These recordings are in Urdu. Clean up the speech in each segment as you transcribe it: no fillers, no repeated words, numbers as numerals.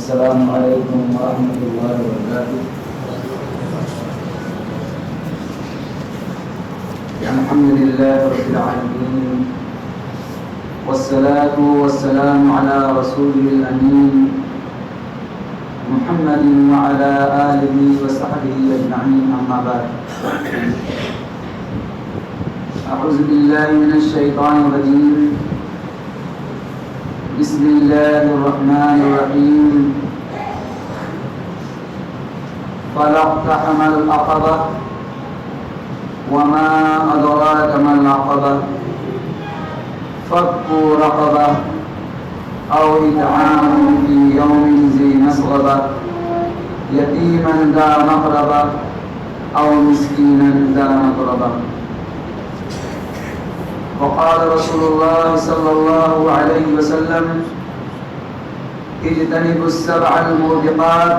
السلام علیکم ورحمۃ اللہ وبرکاتہ۔ الحمد للہ رب العالمین والصلاة والسلام على رسوله الأمين محمد وعلى آله وصحبه أجمعين، أما بعد، أعوذ بالله من الشيطان الرجيم، بسم الله الرحمن الرحيم، فلا اقتحم العقبة وما أدراك ما العقبة فك رقبة أو إطعام في يوم ذي مسغبة يتيما ذا مقربة أو مسكينا ذا متربة. وقال رسول الله صلى الله عليه وسلم: اجتنبوا السبع الموبقات.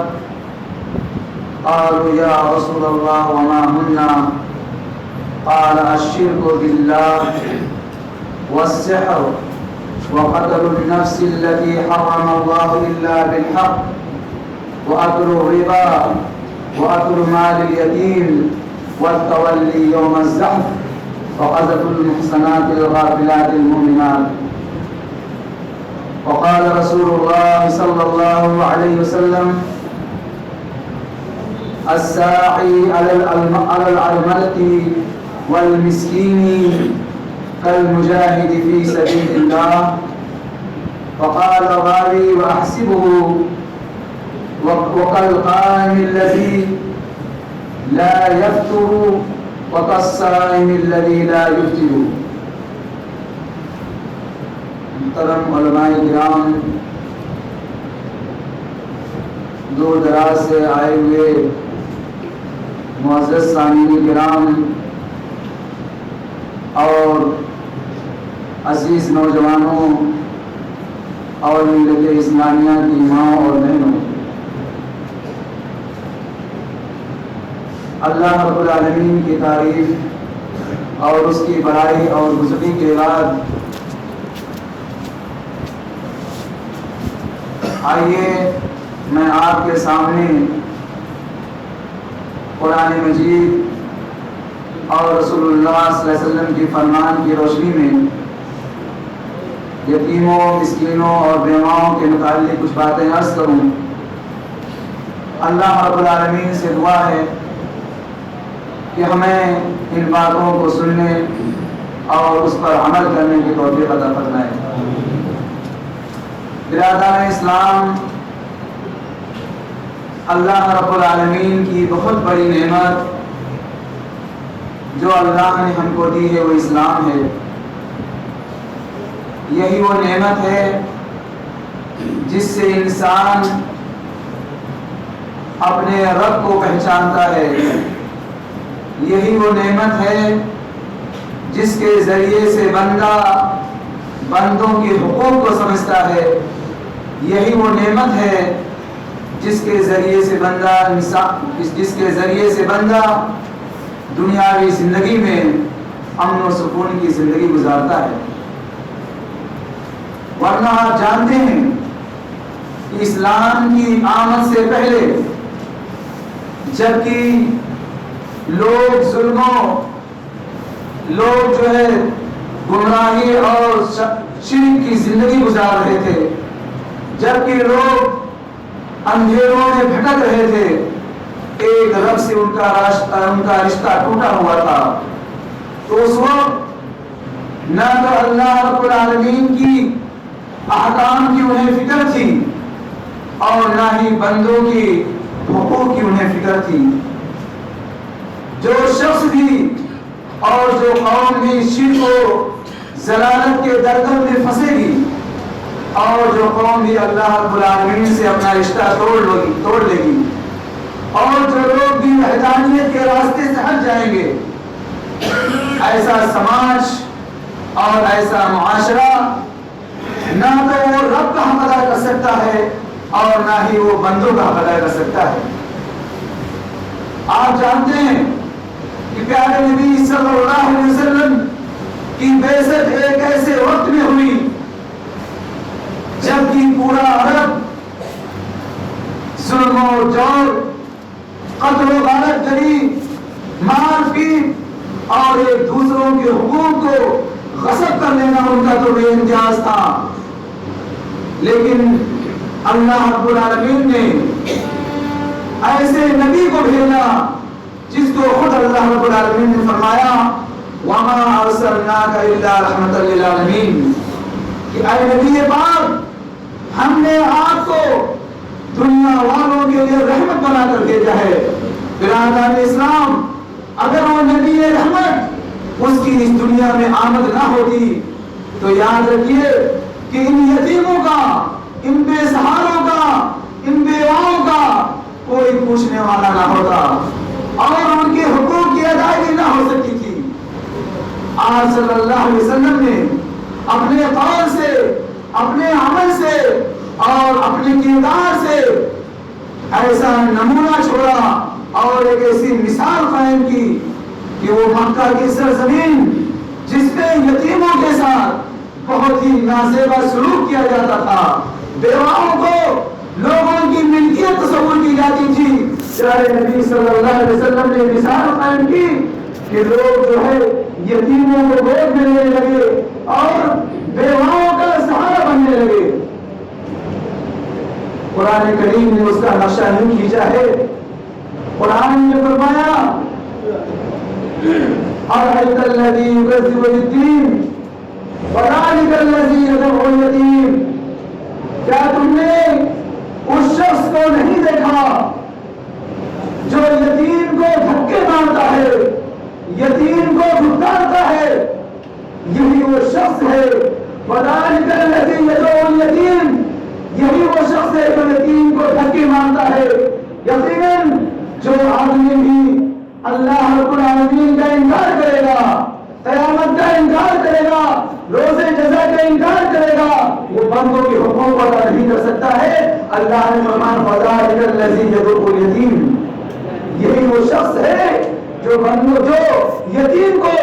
قالوا يا رسول الله وما هن؟ قال: الشرك بالله والسحر وقتل النفس التي حرم الله إلا بالحق وأكل الربا وأكل مال اليتيم والتولي يوم الزحف وقذف المحصنات الغافلات المؤمنات. وقال رسول الله صلى الله عليه وسلم: الساعي على الأرملة والمسكين كالمجاهد في سبيل الله. وقال الراوي: وأحسبه وكالقائم الذي لا يفطر وكالصائم الذي لا يفطر. محترم علماء کرام، دور دراز سے آئے ہوئے معزز سامعین کرام اور عزیز نوجوانوں اور ملت اسلامیہ کی ماں اور بہنوں، اللہ رب العالمین کی تعریف اور اس کی بڑائی اور بزرگی کے بعد آئیے میں آپ کے سامنے قرآن مجید اور رسول اللہ صلی اللہ علیہ وسلم کی فرمان کی روشنی میں یتیموں، مسکینوں اور بیواؤں کے متعلق کچھ باتیں عرض کروں۔ اللہ رب العالمین سے دعا ہے کہ ہمیں ان باتوں کو سننے اور اس پر عمل کرنے کی توفیق عطا فرمائے۔ برادران اسلام، اللہ رب العالمین کی بہت بڑی نعمت جو اللہ نے ہم کو دی ہے وہ اسلام ہے۔ یہی وہ نعمت ہے جس سے انسان اپنے رب کو پہچانتا ہے۔ یہی وہ نعمت ہے جس کے ذریعے سے بندہ بندوں کے حقوق کو سمجھتا ہے۔ یہی وہ نعمت ہے جس کے ذریعے سے بندہ دنیاوی زندگی میں امن و سکون کی زندگی گزارتا ہے۔ ورنہ آپ جانتے ہیں کہ اسلام کی آمد سے پہلے جبکہ لوگ ظلموں، لوگ جو ہے گمراہی اور شرک کی زندگی گزار رہے تھے، جبکہ لوگ اندھیروں میں بھٹک رہے تھے، ایک رب سے ان کا رشتہ ٹوٹا ہوا تھا، تو اس وقت نہ تو اللہ رب العالمین کی احکام کی انہیں فکر تھی اور نہ ہی بندوں کی حقوق کی انہیں فکر تھی۔ جو شخص بھی اور جو قوم بھی شرک و ضلالت کے دلدل میں پھنسے گی اور جو قوم بھی اللہ رب العالمین سے اپنا رشتہ توڑ لے گی اور جو لوگ بھی وحدانیت کے راستے سے ہٹ جائیں گے، ایسا سماج اور ایسا معاشرہ نہ تو وہ رب کا حق ادا کر سکتا ہے اور نہ ہی وہ بندوں کا حق ادا کر سکتا ہے۔ آپ جانتے ہیں کہ پیارے نبی صلی اللہ علیہ وسلم کی بعثت ایک ایسے وقت میں ہوئی جبکہ پورا عرب اور جور، قتل و غارت گری، مار پیٹ اور ایک دوسروں کے حقوق کو غصب کر لینا ان کا تو بے امتیاز تھا. لیکن اللہ رب العالمین نے ایسے نبی کو بھیجا جس کو خود اللہ رب العالمین نے فرمایا وَمَا أَرْسَلْنَاكَ إِلَّا رَحْمَةً لِّلْعَالَمِينَ کہ اے نبی پاک ہم نے آپ کو دنیا والوں کے لیے رحمت بنا کر بھیجا ہے. برادران اسلام، اگر وہ نبی رحمت اس کی اس دنیا میں آمد نہ ہوتی تو یاد رکھیے کہ ان یتیموں کا، ان بے سہاروں کا، ان بیواؤں کا کوئی پوچھنے والا نہ ہوتا اور ان کے حقوق کی ادائیگی نہ ہو سکتی تھی. آپ صلی اللہ علیہ وسلم نے اپنے قول سے، اپنے عمل سے اور اپنے کردار سے ایسا نمونہ چھوڑا اور ایک ایسی مثال قائم کی کہ وہ مکہ کی سرزمین جس میں یتیموں کے ساتھ بہت ہی نازیبا سلوک کیا جاتا تھا، بیواؤں کو لوگوں کی ملکیت تصور کی جاتی تھی، پیارے نبی صلی اللہ علیہ وسلم نے مثال قائم کی کہ لوگ جو ہے یتیموں کو گود میں لینے لگے اور بیواؤں کا سہارا بننے لگے. قرآن کریم نے اس کا نقشہ یوں کھینچا ہے. قرآن نے فرمایا أَرَأَيْتَ الَّذِي يُكَذِّبُ بِالدِّينِ فَذَلِكَ الَّذِي يَدْعُو الْيَتِيمَ کیا تم نے اس شخص کو نہیں دیکھا جو یتیم کو دھکے مارتا ہے، یتیم کو دھکارتا ہے؟ یہی وہ شخص ہے فَذَلِكَ الَّذِي يَدْعُو الْيَتِيمَ، یہی وہ شخص ہے جو یتیم کو دھکے مارتا ہے. یقیناً جو آدمی بھی اللہ رب العالمین کا انکار کرے گا، قیامت کا انکار کرے گا، روز جزا کا انکار کرے گا، وہ بندوں کے حقوق ادا نہیں کر سکتا ہے. اللہ نے فرمایا فَذَلِكَ الَّذِي يَدْعُو الْيَتِيمَ، یہی وہ شخص ہے جو یتیم کو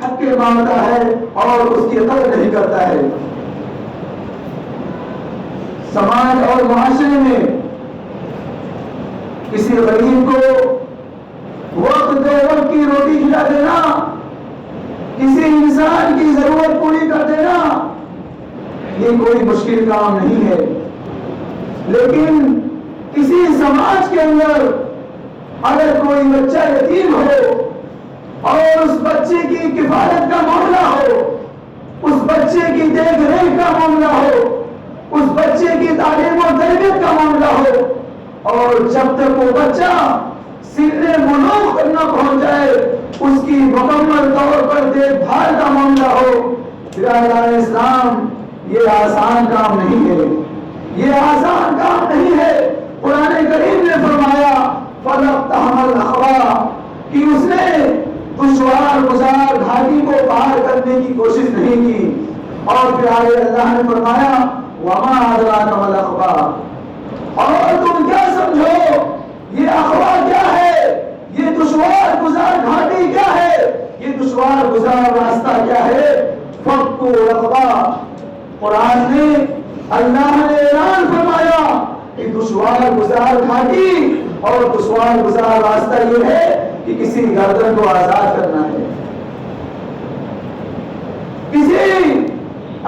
دھکے مارتا ہے اور اس کی قدر نہیں کرتا ہے. سماج اور معاشرے میں کسی غریب کو وقت دے وقت کی روٹی کھلا دینا، کسی انسان کی ضرورت پوری کر دینا، یہ کوئی مشکل کام نہیں ہے. لیکن کسی سماج کے اندر اگر کوئی بچہ یتیم ہو اور اس بچے کی کفالت کا معاملہ ہو، اس بچے کی دیکھ ریکھ کا معاملہ ہو، اس بچے کی تعلیم و تربیت کا معاملہ ہو اور جب تک وہ بچہ سن بلوغ تک نہ پہنچ جائے اس کی مکمل طور پر دیکھ بھال کا معاملہ ہو، برادران اسلام یہ آسان کام نہیں ہے، یہ آسان کام نہیں ہے. قرآن کریم نے فرمایا فَلَقْتَحَمَ الْأَخْوَى کہ اس نے دشوار گزار گھاٹی کو پار کرنے کی کوشش نہیں کی. اور پھر آگے اللہ نے فرمایا وَمَا أَدْرَاكَ مَا الْأَخْوَى، اور تم کیا سمجھو یہ اخوا کیا ہے، یہ دشوار گزار گھاٹی کیا ہے، یہ دشوار گزار راستہ کیا ہے؟ فَقُّ رَقَبَةٍ، قرآن نے اللہ نے اعلان فرمایا کہ دشوار گزار گھاٹی اور دشوار گزار راستہ یہ ہے کہ کسی گردن کو آزاد کرنا ہے. کسی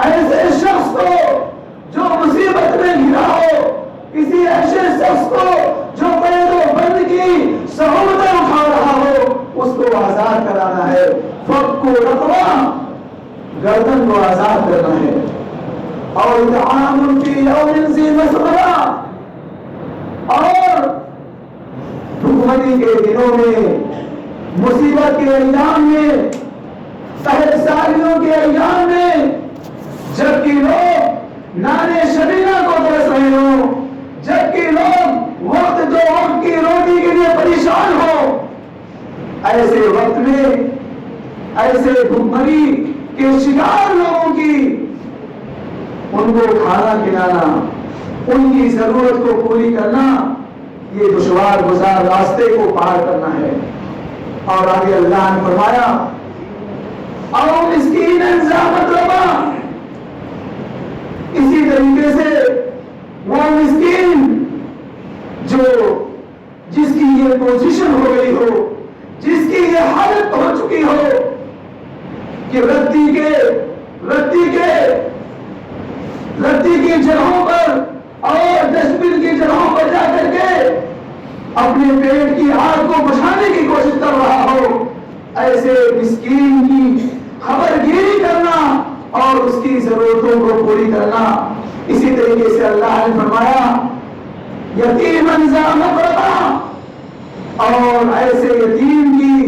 ایسے شخص کو جو مصیبت میں گھرا ہو، کسی ایسے شخص کو جو قید و بند کی سہولتیں اٹھا رہا ہو، اس کو آزاد کرانا ہے. فَقُّ رَقَبَةٍ، گردن کو آزاد کرنا ہے. اور اطعام فی یوم ذی مسغبہ، اور بھوکمری کے دنوں میں، مصیبت کے ایام میں، قحط سالیوں کے ایام میں، جبکہ لوگ نانے شبینہ کو ترس رہے ہوں، جبکہ لوگ وقت دو وقت کی روٹی کے لیے پریشان ہو، ایسے وقت میں ایسے بھوکمری کے شکار لوگوں کی ان کو کھانا کھلانا، ان کی ضرورت کو پوری کرنا، یہ دشوار گزار راستے کو پار کرنا ہے. اور آگے اللہ نے فرمایا او مسکین ذا متربہ، اسی طریقے سے وہ مسکین جو پوزیشن ہو گئی ہو، جس کی یہ حالت ہو چکی ہو کہ رتی کی جگہوں پر اور ڈسٹ بن کی جگہوں پر جا کر کے اپنے پیٹ کی آگ کو بجھانے کی کوشش کر رہا ہو، ایسے مسکین کی خبر گیری کرنا اور اس کی ضرورتوں کو پوری کرنا۔ اسی طریقے سے اللہ نے فرمایا یتیماً ذا مقربہ، اور ایسے یتیم کی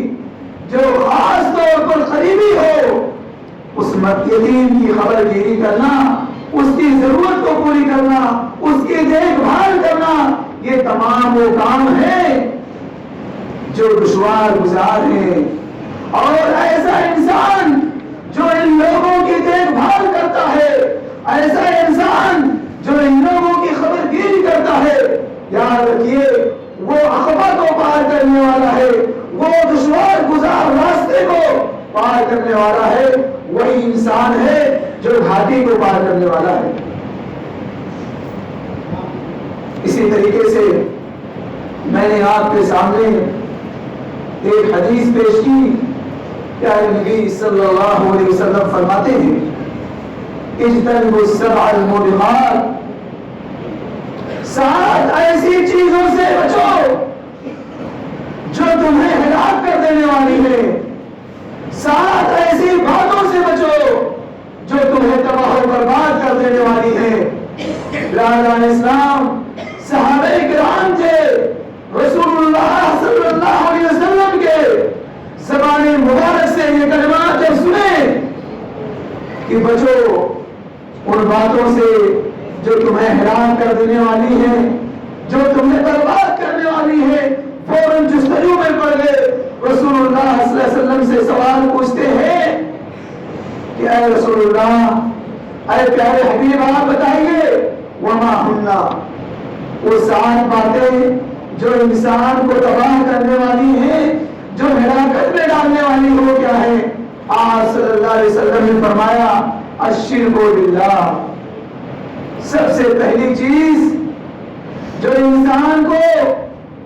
جو خاص طور پر قریبی ہو، اس یتیم کی خبر گیری کرنا، اس کی ضرورت کو پوری کرنا، اس کی دیکھ بھال کرنا، یہ تمام وہ کام ہیں جو دشوار گزار ہیں۔ اور ایسا انسان جو ان لوگوں کی دیکھ بھال کرتا ہے، ایسا انسان جو ان لوگوں کی خبر گیری کرتا ہے، یاد رکھیے وہ عقبہ کو پار کرنے والا ہے، وہ دشوار گزار راستے کو پار کرنے والا ہے، وہی انسان ہے جو گھاٹی کو پار کرنے والا ہے۔ اسی طریقے سے میں نے آپ کے سامنے ایک حدیث پیش کی، پیارے نبی صلی اللہ علیہ وسلم فرماتے ہیں اجتنبوا السبع الموبقات، 7 ایسی چیزوں سے بچو جو تمہیں ہلاک کر دینے والی ہے، 7 ایسی باتوں سے بچو جو تمہیں تباہ و برباد کر دینے والی ہے۔ برادران اسلام، صحابہ کرام تھے، رسول اللہ صلی اللہ علیہ وسلم کے زبان مبارک سے یہ کلمات جب سنے کہ بچو ان باتوں سے جو تمہیں ہلاک کر دینے والی ہے، جو تمہیں برباد کرنے والی ہے، فوراً جستجو میں پڑ گئے۔ رسول اللہ صلی اللہ علیہ وسلم سے سوال پوچھتے ہیں کہ اے رسول اللہ، اے پیارے حبیب، آپ بتائیے وما ہننا، وہ 7 باتیں جو انسان کو تباہ کرنے والی ہیں، جو ہلاکت میں ڈالنے والی ہو، کیا ہے؟ آپ صلی اللہ علیہ وسلم نے فرمایا الشرک باللہ، سب سے پہلی چیز جو انسان کو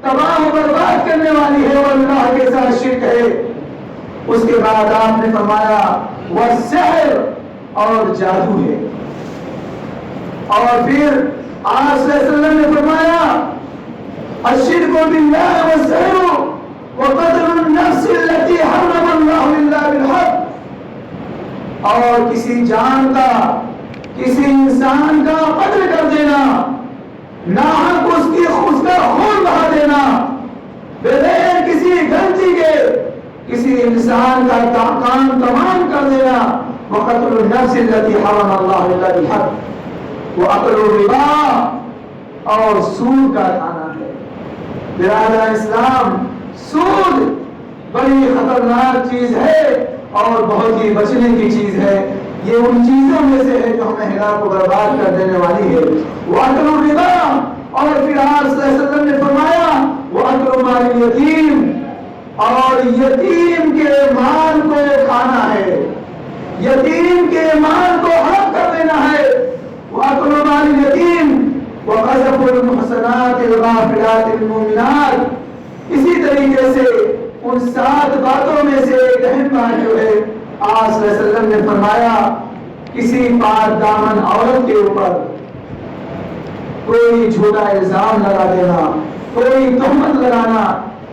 تباہ و برباد کرنے والی ہے وہ اللہ کے ساتھ شرک ہے۔ اس کے بعد آپ نے فرمایا والسحر، اور جادو ہے، اور پھر آپ صلی اللہ علیہ وسلم نے فرمایا الشرک باللہ والسحر وقتل النفس التي حرم اللہ الا بالحق، اور کسی جان کا، کسی انسان کا قتل کر دینا، ناحق اس کا خون بہا دینا، بغیر کسی غلطی کے کسی انسان کا کام تمام کر دینا، وقتل النفس التي حرم اللہ الا بالحق واکل الربا، اور سود کا کھانا ہے۔ برادران اسلام، سود بڑی خطرناک چیز ہے اور بہت ہی بچنے کی چیز ہے۔ یہ ان چیزوں میں سے ہے جو ہمیں ہلاک و برباد کر دینے والی ہے۔ وَأَكْلُ الرِّبَا، اور پھر آپ صلی اللہ علیہ وسلم نے فرمایا وَأَكْلُ مَالِ الْيَتِيمِ، اور یتیم کے مال کو کھانا ہے، یتیم کے مال کو حرام کر دینا ہے۔ وَأَكْلُ مَالِ الْيَتِيمِ وَقَذْفُ الْمُحْصَنَاتِ الْغَافِلَاتِ الْمُؤْمِنَاتِ۔ اسی طریقے سے ان 7 باتوں میں سے ایک اہم بات جو ہے، آپ صلی اللہ علیہ وسلم نے فرمایا کسی پاک دامن عورت کے اوپر کوئی جھوٹا الزام لگا دینا، کوئی تہمت لگانا،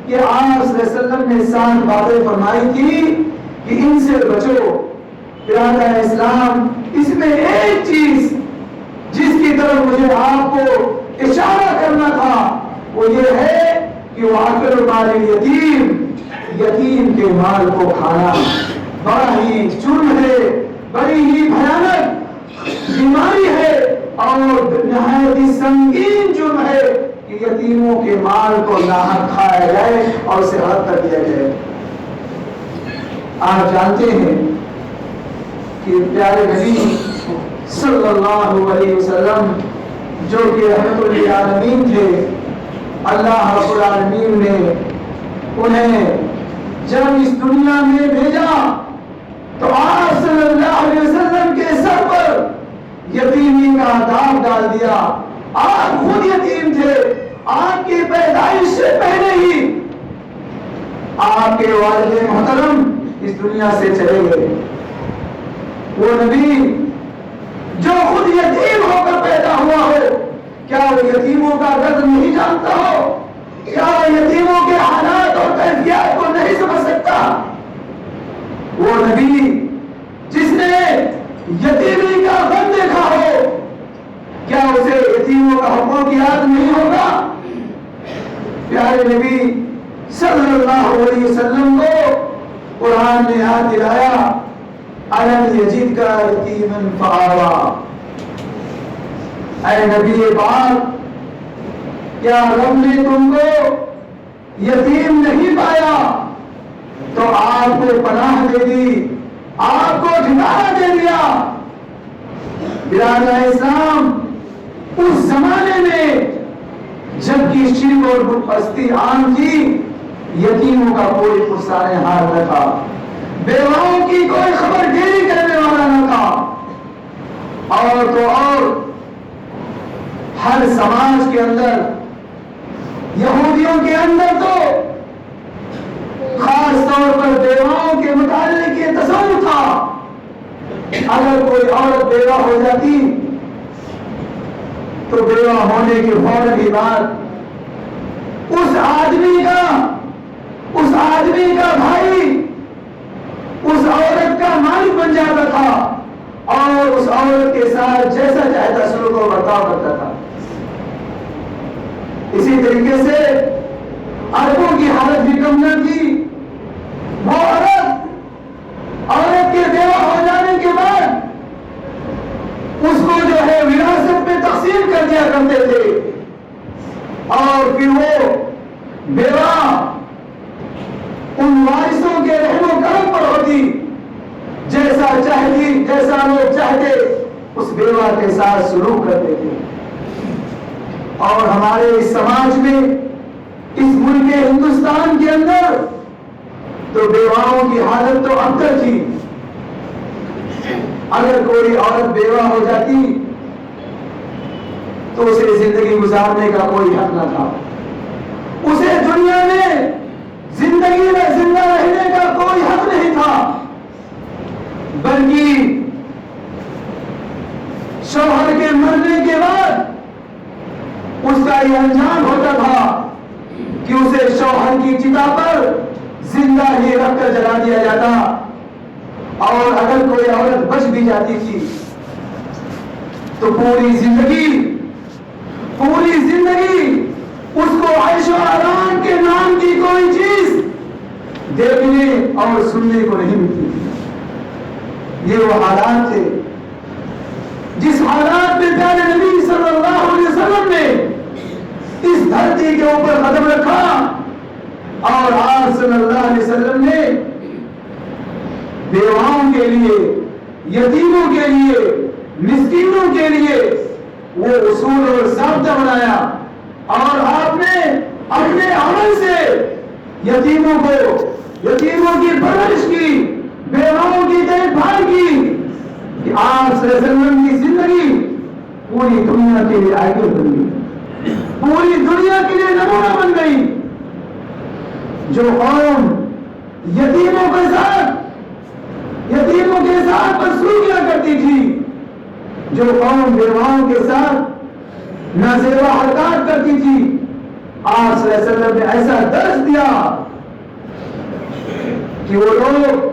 کہ آپ صلی اللہ علیہ وسلم نے 7 باتیں فرمائی تھی کہ ان سے بچو۔ برادران اسلام، اس میں ایک چیز جس کی طرف مجھے آپ کو اشارہ کرنا تھا وہ یہ ہے کہ وَأَكْلُ مَالِ الْيَتِيمِ، یتیم کے مال کو کھانا بڑا ہی جرم ہے، بڑی ہی بھیانک بیماری ہے اور نہایت ہی سنگین جرم ہے کہ یتیموں کے مال کو ناحق کھایا جائے اور اسے حد کر دیا جائے۔ آپ جانتے ہیں کہ پیارے نبی صلی اللہ علیہ وسلم جو کہ رحمت للعالمین تھے، اللہ رب العالمین نے انہیں جب اس دنیا میں بھیجا تو آپ صلی اللہ علیہ وسلم کے سر پر یتیمی کا داغ ڈال دیا۔ آپ خود یتیم تھے، آپ کی پیدائش سے پہلے ہی آپ کے والد محترم اس دنیا سے چلے گئے۔ وہ نبی جو خود یتیم ہو کر پیدا ہوا ہو، کیا وہ یتیموں کا درد نہیں جانتا ہو؟ کیا وہ یتیموں کے حالات اور کیفیات کو نہیں سمجھ سکتا؟ وہ نبی جس نے یتیمی کا غم دیکھا ہو، کیا اسے یتیموں کا حقوق یاد نہیں ہوگا؟ پیارے نبی صلی اللہ علیہ وسلم کو قرآن نے یاد دلایا، أَلَمْ يَجِدْكَ يَتِيمًا فَآوَىٰ۔ اے نبی پاک، کیا رب نے تم کو یتیم نہیں پایا تو آپ کو پناہ دے دی، آپ کو ٹھکانہ دے دیا؟ برادر اسلام، اس زمانے میں جب کہ شرک اور بت پرستی عام تھی، یتیموں کا کوئی پرسان حال نہ تھا، بیواؤں کی کوئی خبر گیری کرنے والا نہ تھا، اور تو اور ہر سماج کے اندر، یہودیوں کے اندر تو خاص طور پر بیواؤں کے متعلق یہ تصور تھا، اگر کوئی عورت بیوہ ہو جاتی تو بیوہ ہونے کے فوراً ہی بعد اس آدمی کا بھائی اس عورت کا مالک بن جاتا تھا اور اس عورت کے ساتھ جیسا چاہتا سلوک و برتاؤ کرتا تھا۔ اسی طریقے سے عربوں کی حالت بھی کم نہ تھی، وہ عورت کے بیوہ ہو جانے کے بعد اس کو جو ہے وراثت میں تقسیم کر دیا کرتے تھے، اور پھر وہ بیوہ ان وارثوں کے رحم و کرم پر ہوتی، جیسا چاہتی، جیسا لوگ چاہتے اس بیوہ کے ساتھ سلوک کرتے تھے۔ اور ہمارے اس سماج میں، اس ملک ہندوستان کے اندر تو بیواؤں کی حالت تو ابتر تھی، اگر کوئی عورت بیوہ ہو جاتی تو اسے زندگی گزارنے کا کوئی حق نہ تھا، اسے دنیا میں زندگی میں زندہ رہنے کا کوئی حق نہیں تھا، بلکہ شوہر کے مرنے کے بعد اس کا یہ انجام ہوتا تھا کہ اسے شوہر کی چتا پر زندہ ہی رکھ کر جلا دیا جاتا، اور اگر کوئی عورت بچ بھی جاتی تھی تو پوری زندگی اس کو عیش و آرام کے نام کی کوئی چیز دیکھنے اور سننے کو نہیں ملتی تھی۔ یہ وہ حالات تھے جس حالات میں پیارے نبی صلی اللہ علیہ وسلم نے اس دھرتی کے اوپر قدم رکھا، اور آپ صلی اللہ علیہ وسلم نے بیواؤں کے لیے، یتیموں کے لیے، مسکینوں کے لیے وہ اصول اور ضابطہ بنایا، اور آپ نے اپنے عمل سے یتیموں کی پرورش کی، بیواؤں کی دیکھ بھال کی، کہ آپ صلی اللہ علیہ وسلم کی زندگی پوری دنیا کے لیے آئیڈل بن گئی، پوری دنیا کے لیے نمونہ بن گئی۔ جو قوم یتیموں کے ساتھ بدسلوکی کیا کرتی تھی، جو قوم بیواؤں کے ساتھ نازیبا حرکات کرتی تھی، آپ صلی اللہ علیہ وسلم نے ایسا درس دیا کہ وہ لوگ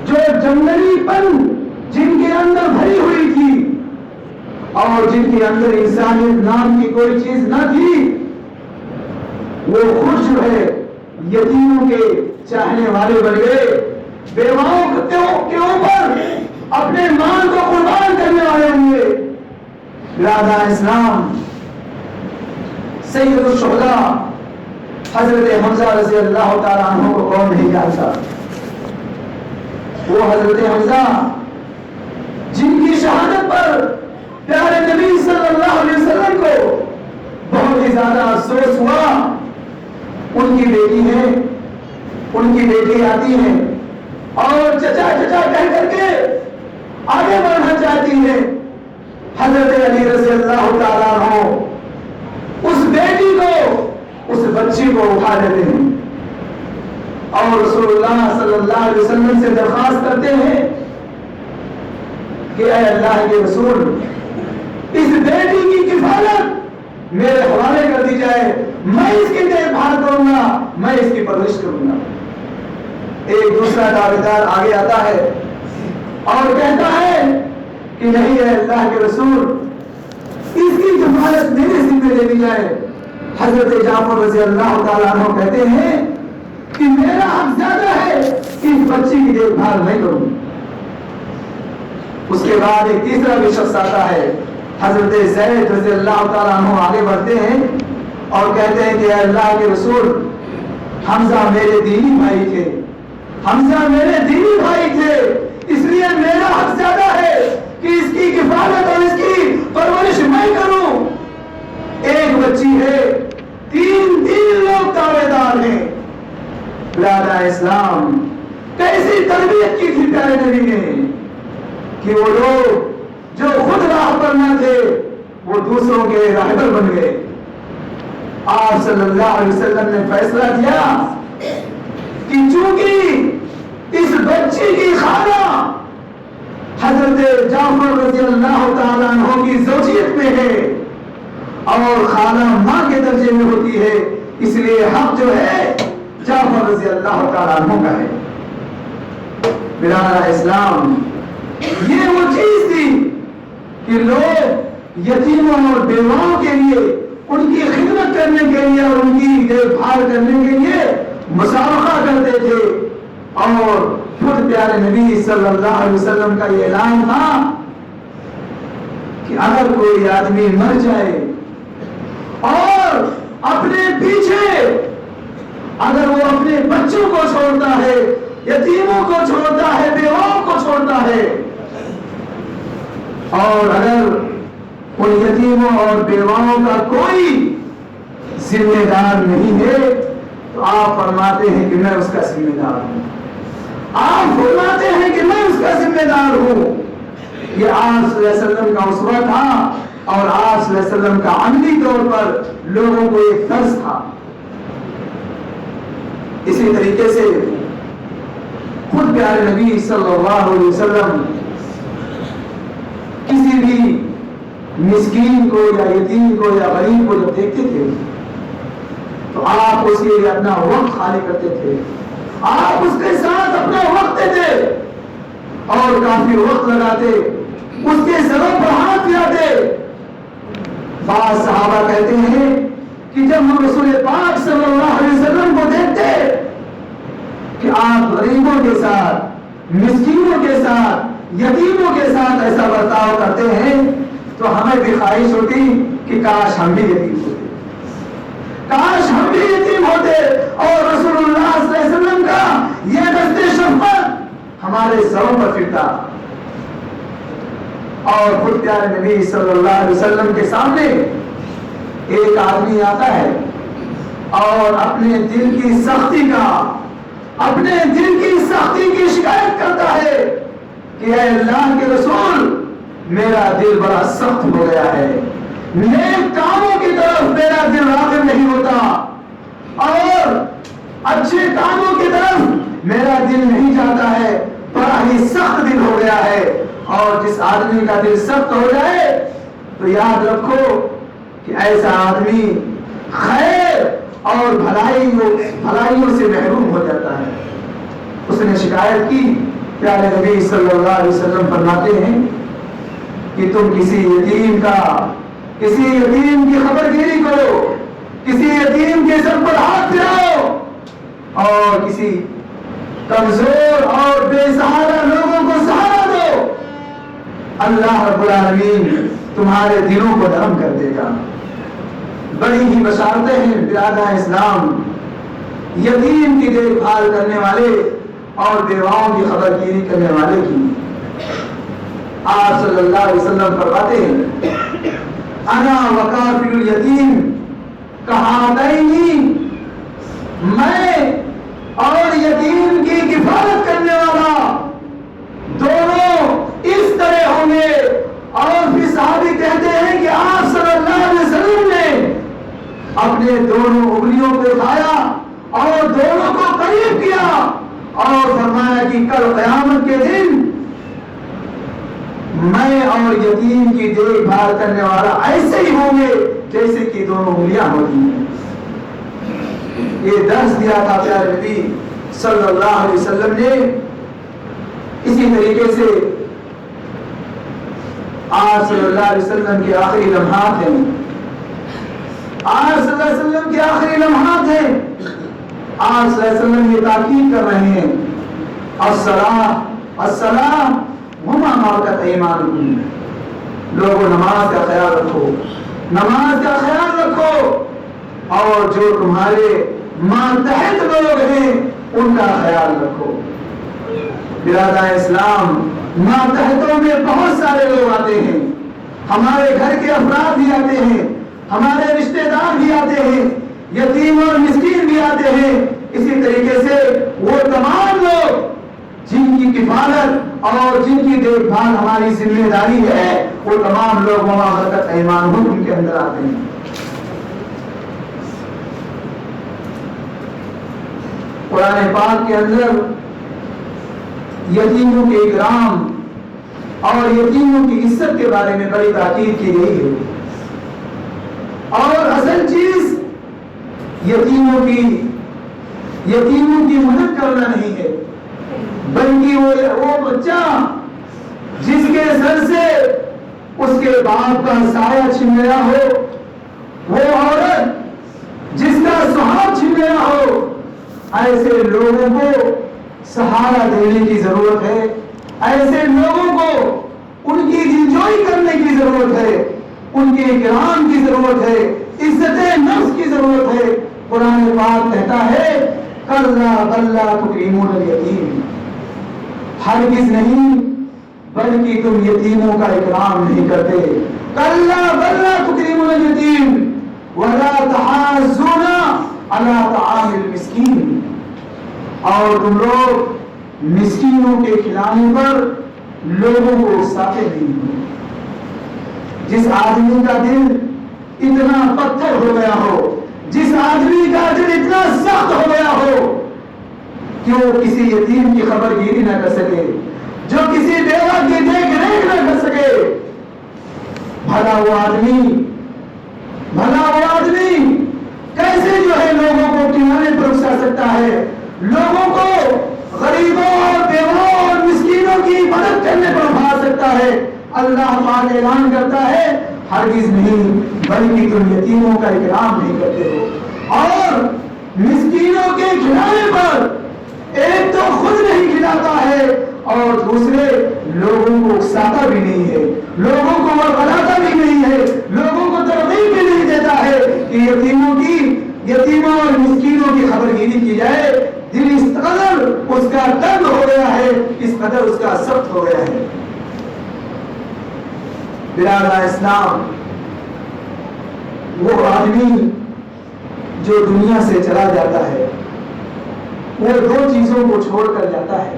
جو جنگلی پن جن کے اندر بھری ہوئی تھی اور جن کے اندر انسانیت نام کی کوئی چیز نہ تھی، وہ خود جو ہے یتیموں کے چاہنے والے بن گئے، بیواؤں کے اوپر اپنے مال کو قربان کرنے والے ہوئے۔ برادر اسلام، سید الشہداء حضرت حمزہ رضی اللہ تعالیٰ عنہ کو کون نہیں جانتا؟ وہ حضرت حمزہ جن کی شہادت پر پیارے نبی صلی اللہ علیہ وسلم کو بہت ہی زیادہ افسوس ہوا۔ ان کی بیٹی ہے، ان کی بیٹی آتی ہے اور چچا چچا کہہ کر کے آگے بڑھنا چاہتی ہے۔ حضرت علی رضی اللہ تعالیٰ عنہ اس بیٹی کو، اس بچی کو اٹھا لیتے ہیں اور رسول اللہ صلی اللہ علیہ وسلم سے درخواست کرتے ہیں کہ اے اللہ کے رسول، اس بیٹی کی کفالت میرے حوالے کر دی جائے، میں اس کی دیکھ بھال کروں گا، میں اس کی پرورش کروں گا۔ ایک دوسرا دعویدار آگے آتا ہے اور کہتا ہے کہ نہیں اے اللہ کے رسول، اس کی کفالت میرے ذمہ دے دی جائے۔ حضرت جعفر رضی اللہ تعالیٰ عنہ کہتے ہیں کہ میرا حق زیادہ ہے کہ اس بچی کی دیکھ بھال میں کروں۔ اس کے بعد ایک تیسرا بھی شخص آتا ہے، حضرت زید رضی اللہ تعالیٰ عنہ آگے بڑھتے ہیں اور کہتے ہیں کہ اے اللہ کے رسول، حمزہ میرے دینی بھائی تھے، حمزہ میرے دینی بھائی تھے، اس لیے میرا حق زیادہ ہے کہ اس کی کفالت اور اس کی پرورش میں کروں۔ ایک بچی ہے، تین لوگ دعوے دار ہیں۔ برادر اسلام، کیسی تربیت کی تھی پیارے نبی نے کہ وہ لوگ جو خود راہ پر نہ تھے وہ دوسروں کے راہبر بن گئے۔ آپ صلی اللہ علیہ وسلم نے فیصلہ کیا کہ چونکہ اس بچی کی خالہ حضرت جعفر رضی اللہ تعالیٰ عنہ کی زوجیت میں ہے اور خالہ ماں کے درجے میں ہوتی ہے، اس لیے حق جو ہے جعفر رضی اللہ تعالیٰ عنہ کا ہے۔ برادر اسلام، یہ وہ چیز تھی کہ لوگ یتیموں اور بیواؤں کے لیے، ان کی خدمت کرنے کے لیے اور ان کی دیکھ بھال کرنے کے لیے مسابقہ کرتے تھے، اور خود پیارے نبی صلی اللہ علیہ وسلم کا یہ اعلان تھا کہ اگر کوئی آدمی مر جائے اور اپنے پیچھے اگر وہ اپنے بچوں کو چھوڑتا ہے، یتیموں کو چھوڑتا ہے، بیواؤں کو چھوڑتا ہے، اور اگر ان یتیموں اور بیواؤں کا کوئی ذمہ دار نہیں ہے تو آپ فرماتے ہیں کہ میں اس کا ذمہ دار ہوں۔ آپ فرماتے ہیں کہ میں اس کا ذمہ دار ہوں۔ یہ آپ صلی اللہ علیہ وسلم کا اسوہ تھا اور آپ صلی اللہ علیہ وسلم کا عملی طور پر لوگوں کو ایک درس تھا۔ اسی طریقے سے خود پیارے نبی صلی اللہ علیہ وسلم کسی بھی مسکین کو یا یتیم کو یا غریب کو جب دیکھتے تھے تو آپ اس کے لیے اپنا وقت خالی کرتے تھے، آپ اس کے ساتھ اپنا وقت دیتے اور کافی وقت لگاتے، اس کے سروں پر ہاتھ پھیراتے۔ بعض صحابہ کہتے ہیں کہ جب ہم رسول پاک صلی اللہ علیہ وسلم کو دیکھتے کہ آپ غریبوں کے ساتھ، مسکینوں کے ساتھ، یتیموں کے ساتھ ایسا برتاؤ کرتے ہیں تو ہمیں بھی خواہش ہوتی کہ کاش ہم بھی یتیم ہوتے، کاش ہم بھی یتیم ہوتے اور رسول اللہ صلی اللہ علیہ وسلم کا یہ دست شفقت ہمارے سروں پر پھرتا۔ اور خود پیارے نبی صلی اللہ علیہ وسلم کے سامنے ایک آدمی آتا ہے اور اپنے دل کی سختی کی شکایت کرتا ہے کہ اے اللہ کے رسول، میرا دل بڑا سخت ہو گیا ہے، نیک کاموں کی طرف میرا دل راغب نہیں ہوتا اور اچھے کاموں کی طرف میرا دل نہیں جاتا ہے، بڑا ہی سخت دل ہو گیا ہے۔ اور جس آدمی کا دل سخت ہو جائے تو یاد رکھو کہ ایسا آدمی خیر اور بھلائیوں سے محروم ہو جاتا ہے۔ اس نے شکایت کی، پیارے نبی صلی اللہ علیہ وسلم فرماتے ہیں کہ تم کسی یتیم کی خبرگیری کرو، کسی یتیم کے سر پر ہاتھ پھیراؤ اور کسی کمزور اور بے سہارا لوگوں کو سہارا دو، اللہ رب العالمین تمہارے دلوں کو نرم کر دے گا۔ بڑی ہی بشارتیں ہیں برادر اسلام یتیم کی دیکھ بھال کرنے والے اور بیواؤں کی خبرگیری کرنے والے کی۔ آپ صلی اللہ علیہ وسلم فرماتے ہیں انا وکافل الیتیم کہاتین، میں اور یتیم کی کفالت کرنے والا دونوں اس طرح ہوں گے۔ اور پھر صحابی کہتے ہیں کہ آپ صلی اللہ علیہ وسلم نے اپنے دونوں انگلیوں کو اٹھایا اور دونوں کو قریب کیا اور فرمایا کہ کل قیامت کے دن میں اور یتیم کی دیکھ بھال کرنے والا ایسے ہی ہوں گے جیسے کہ دونوں انگلیاں ہوتی ہیں۔ یہ درس دیا تھا پیارے نبی صلی اللہ علیہ وسلم نے۔ اسی طریقے سے آج صلی اللہ علیہ وسلم کے آخری لمحات ہیں، آج صلی اللہ علیہ وسلم کے آخری لمحات ہیں۔ آج صلی اللہ علیہ وسلم یہ تاکید کر رہے ہیں الصلاۃ وما ملکت ایمانکم، لوگوں نماز کا خیال رکھو، نماز کا خیال رکھو، اور جو تمہارے ماتحت لوگ ہیں ان کا خیال رکھو۔ برادر اسلام، ماتحتوں میں بہت سارے لوگ آتے ہیں، ہمارے گھر کے افراد بھی آتے ہیں، ہمارے رشتہ دار بھی آتے ہیں، یتیم اور مسکین بھی آتے ہیں۔ اسی طریقے سے وہ تمام لوگ جن کی کفالت اور جن کی دیکھ بھال ہماری ذمہ داری ہے، وہ تمام لوگ وما ملکت ایمانہم ان کے اندر آتے ہیں۔ قرآن پاک کے اندر یتیموں کے اکرام اور یتیموں کی عزت کے بارے میں بڑی تاکید کی گئی ہے، اور اصل چیز یتیموں کی مدد کرنا نہیں ہے، بلکہ وہ بچہ جس کے سر سے اس کے باپ کا سایہ چھن گیا ہو، وہ عورت جس کا سہاگ چھن گیا ہو، ایسے لوگوں کو سہارا دینے کی ضرورت ہے، ایسے لوگوں کو ان کی دلجوئی کرنے کی ضرورت ہے، ان کے اکرام کی ضرورت ہے، عزت نفس کی ضرورت ہے۔ قرآن پاک کہتا ہے کلا بل لا تکرمون الیتیم، ہرگز نہیں بلکہ تم یتیموں کا اکرام نہیں کرتے۔ کلا بل لا تکرمون الیتیم ولا تحاضون علی طعام المسکین، اور تم لوگ مسکینوں کے کھلانے پر لوگوں کو اکساتے نہیں ہو۔ جس آدمی کا دل اتنا پتھر ہو گیا ہو، جس آدمی کا دل اتنا سخت ہو گیا ہو کہ وہ کسی یتیم کی خبر گیری نہ کر سکے، جو کسی بیوہ کی دیکھ ریکھ نہ کر سکے، بھلا وہ آدمی کیسے جو ہے لوگوں کو کنارے پر اکسا سکتا ہے، لوگوں کو غریبوں اور بیووں اور مسکینوں کی مدد کرنے پر ابھار سکتا ہے۔ اللہ پاک اعلان کرتا ہے ہرگز نہیں بلکہ تم یتیموں کا اکرام نہیں کرتے ہو، اور مسکینوں کے کھلانے پر ایک تو خود نہیں کھلاتا ہے اور دوسرے لوگوں کو اکساتا بھی نہیں ہے، لوگوں کو ورغلاتا بھی نہیں ہے، لوگوں کو ترغیب بھی نہیں دیتا ہے کہ یتیموں اور مسکینوں کی خبر گیری کی جائے۔ دل اس قدر اس کا تنگ ہو گیا ہے، اس قدر اس کا سخت ہو گیا ہے۔ برادر اسلام، وہ آدمی جو دنیا سے چلا جاتا ہے وہ دو چیزوں کو چھوڑ کر جاتا ہے۔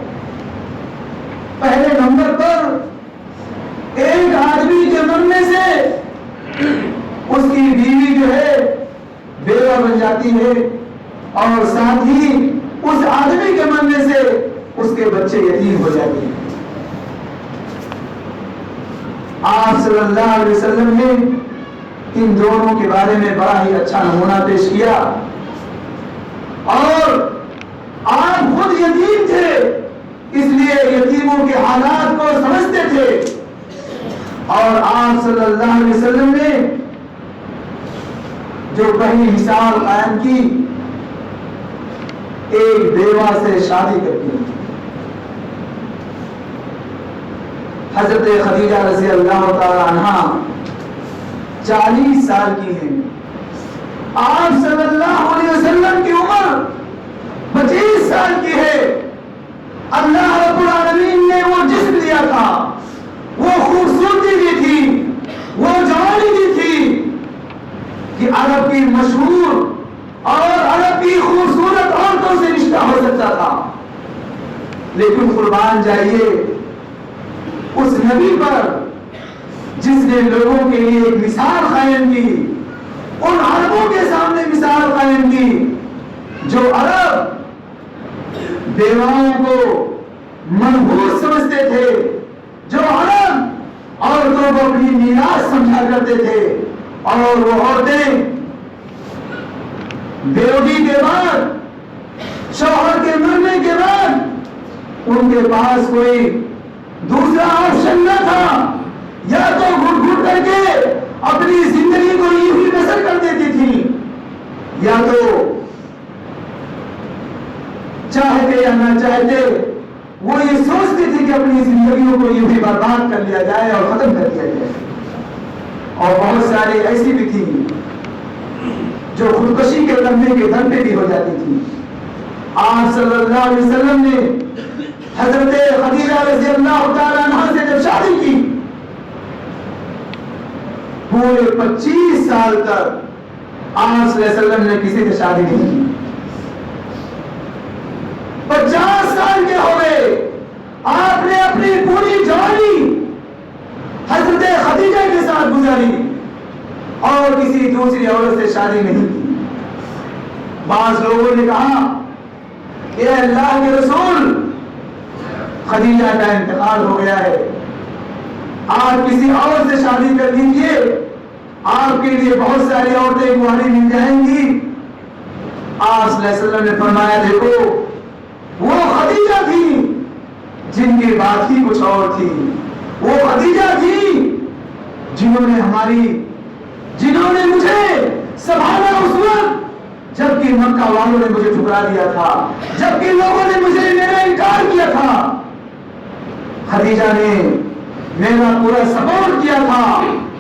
پہلے نمبر پر ایک آدمی کے مرنے سے اس کی بیوی جو ہے بیوہ بن جاتی ہے، اور ساتھ ہی اس آدمی کے مرنے سے اس کے بچے یتیم ہو جاتے ہیں۔ آپ صلی اللہ علیہ وسلم نے ان دونوں کے بارے میں بڑا ہی اچھا نمونہ پیش کیا، اور آپ خود یتیم تھے اس لیے یتیموں کے حالات کو سمجھتے تھے، اور آپ صلی اللہ علیہ وسلم نے جو پہلی مثال قائم کی ایک بیوہ سے شادی کر کے۔ حضرت خدیجہ رضی اللہ تعالی عنہا 40 سال کی ہیں، آپ صلی اللہ علیہ وسلم کی عمر 25 سال کی ہے۔ اللہ رب العالمین نے وہ جسم دیا تھا، وہ خوبصورتی بھی تھی، وہ جوانی بھی تھی کہ عرب کی مشہور اور عرب کی خوبصورت عورتوں سے رشتہ ہو سکتا تھا، لیکن قربان جائیے اس نبی پر جس نے لوگوں کے لیے ایک مثال قائم کی، ان عربوں کے سامنے مثال قائم کی جو عرب بیواؤں کو منحوس سمجھتے تھے، جو حرام عورتوں کو اپنی میراث سمجھا کرتے تھے، اور وہ عورتیں بیوگی کے بعد، شوہر کے مرنے کے بعد ان کے پاس کوئی دوسرا آپشن نہ تھا، یا تو گھٹ گھٹ کر کے اپنی زندگی کو یوں ہی بسر کر دیتی تھی، یا تو چاہتے یا نہ چاہتے وہ یہ سوچتی تھی کہ اپنی زندگیوں کو یوں ہی برباد کر لیا جائے اور ختم کر دیا جائے۔ اور بہت سارے ایسی بھی تھی جو خودکشی کے لمحے کے دم پہ بھی ہو جاتی تھی۔ آپ صلی اللہ علیہ وسلم نے حضرت خدیجہ رضی اللہ تعالیٰ عنہا سے جب شادی کی، پورے 25 سال تک آپ صلی اللہ علیہ وسلم نے کسی سے شادی نہیں کی۔ 50 سال کے ہو گئے، آپ نے اپنی پوری جوانی حضرت خدیجہ کے ساتھ گزاری اور کسی دوسری عورت سے شادی نہیں کی۔ بعض لوگوں نے کہا کہ اے اللہ کے رسول، خدیجہ کا انتقال ہو گیا ہے، آپ کسی اور سے شادی کر لیجیے، آپ کے لیے بہت ساری عورتیں کنواری مل جائیں گی۔ آپ صلی اللہ علیہ وسلم نے فرمایا دیکھو، وہ خدیجہ تھی جن کی بات ہی کچھ اور تھی، وہ خدیجہ تھی جنہوں نے مجھے سنبھالا اس وقت جبکہ مکہ والوں نے مجھے ٹھکرا دیا تھا، جبکہ لوگوں نے مجھے میرا انکار کیا تھا، خدیجہ نے میرا پورا سپورٹ کیا تھا،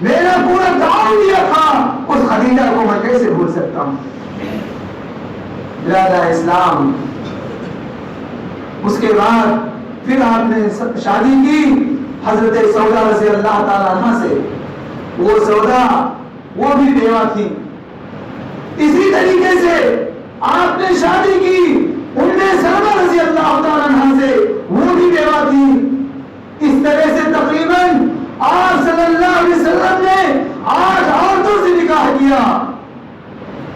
میرا پورا تعاون دیا تھا، اس خدیجہ کو میں کیسے بھول سکتا ہوں۔ برادر اسلام، اس کے بعد پھر آپ نے شادی کی حضرت سودا رضی اللہ تعالی عنہ سے۔ وہ سودا وہ بھی بیوہ تھی، اسی طریقے سے آپ نے شادی کی ام سلمہ رضی اللہ تعالی عنہ سے، وہ بھی بیوہ تھی۔ اس طرح سے تقریباً آپ صلی اللہ علیہ وسلم نے 8 عورتوں سے نکاح کیا۔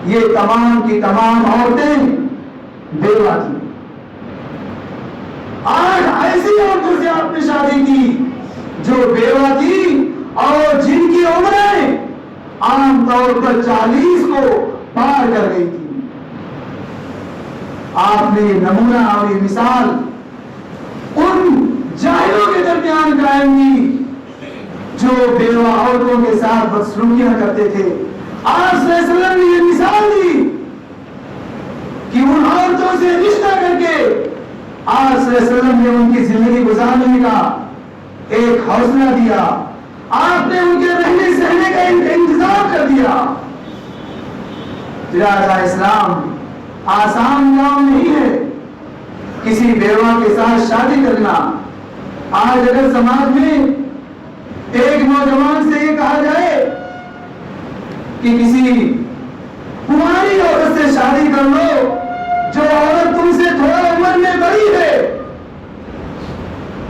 یہ تمام کی تمام عورتیں بیوہ تھی۔ 8 ایسی عورتوں سے آپ نے شادی کی جو بیوہ تھی اور جن کی عمریں عام طور پر 40 کو پار کر گئی تھی۔ آپ نے یہ نمونہ اور یہ مثال ان جاہلوں کے درمیان قائم کی جو بیوہ عورتوں کے ساتھ بدسلوکیاں کرتے تھے۔ آپ صلی اللہ علیہ وسلم نے یہ مثال دی کہ ان عورتوں سے رشتہ کر کے آپ صلی اللہ علیہ وسلم نے ان کی زندگی گزارنے کا ایک حوصلہ دیا، آپ نے ان کے رہنے سہنے کا انتظام کر دیا۔ برادر اسلام، آسان کام نہیں ہے کسی بیوہ کے ساتھ شادی کرنا۔ آج اگر سماج میں ایک نوجوان سے یہ کہا جائے کہ کسی کماری عورت سے شادی کر لو جو عورت تم سے تھوڑا عمر میں بڑی ہے،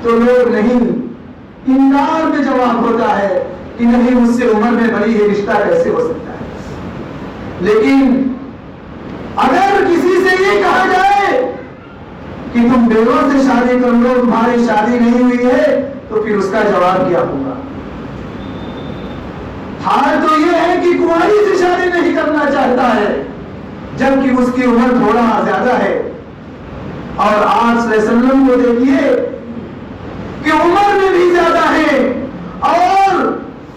تو لوگ نہیں، انکار میں جواب ہوتا ہے کہ نہیں، مجھ سے عمر میں بڑی ہے، رشتہ کیسے ہو سکتا ہے۔ لیکن اگر کسی سے یہ کہا جائے کہ تم بیوہ سے شادی کر لو، تمہاری شادی نہیں ہوئی ہے، تو پھر اس کا جواب کیا ہوگا؟ حال تو یہ ہے کہ کنواری سے شادی نہیں کرنا چاہتا ہے جبکہ اس کی عمر تھوڑا زیادہ ہے۔ اور آپ صلی اللہ علیہ وسلم کو دیکھیے کہ عمر میں بھی زیادہ ہے، اور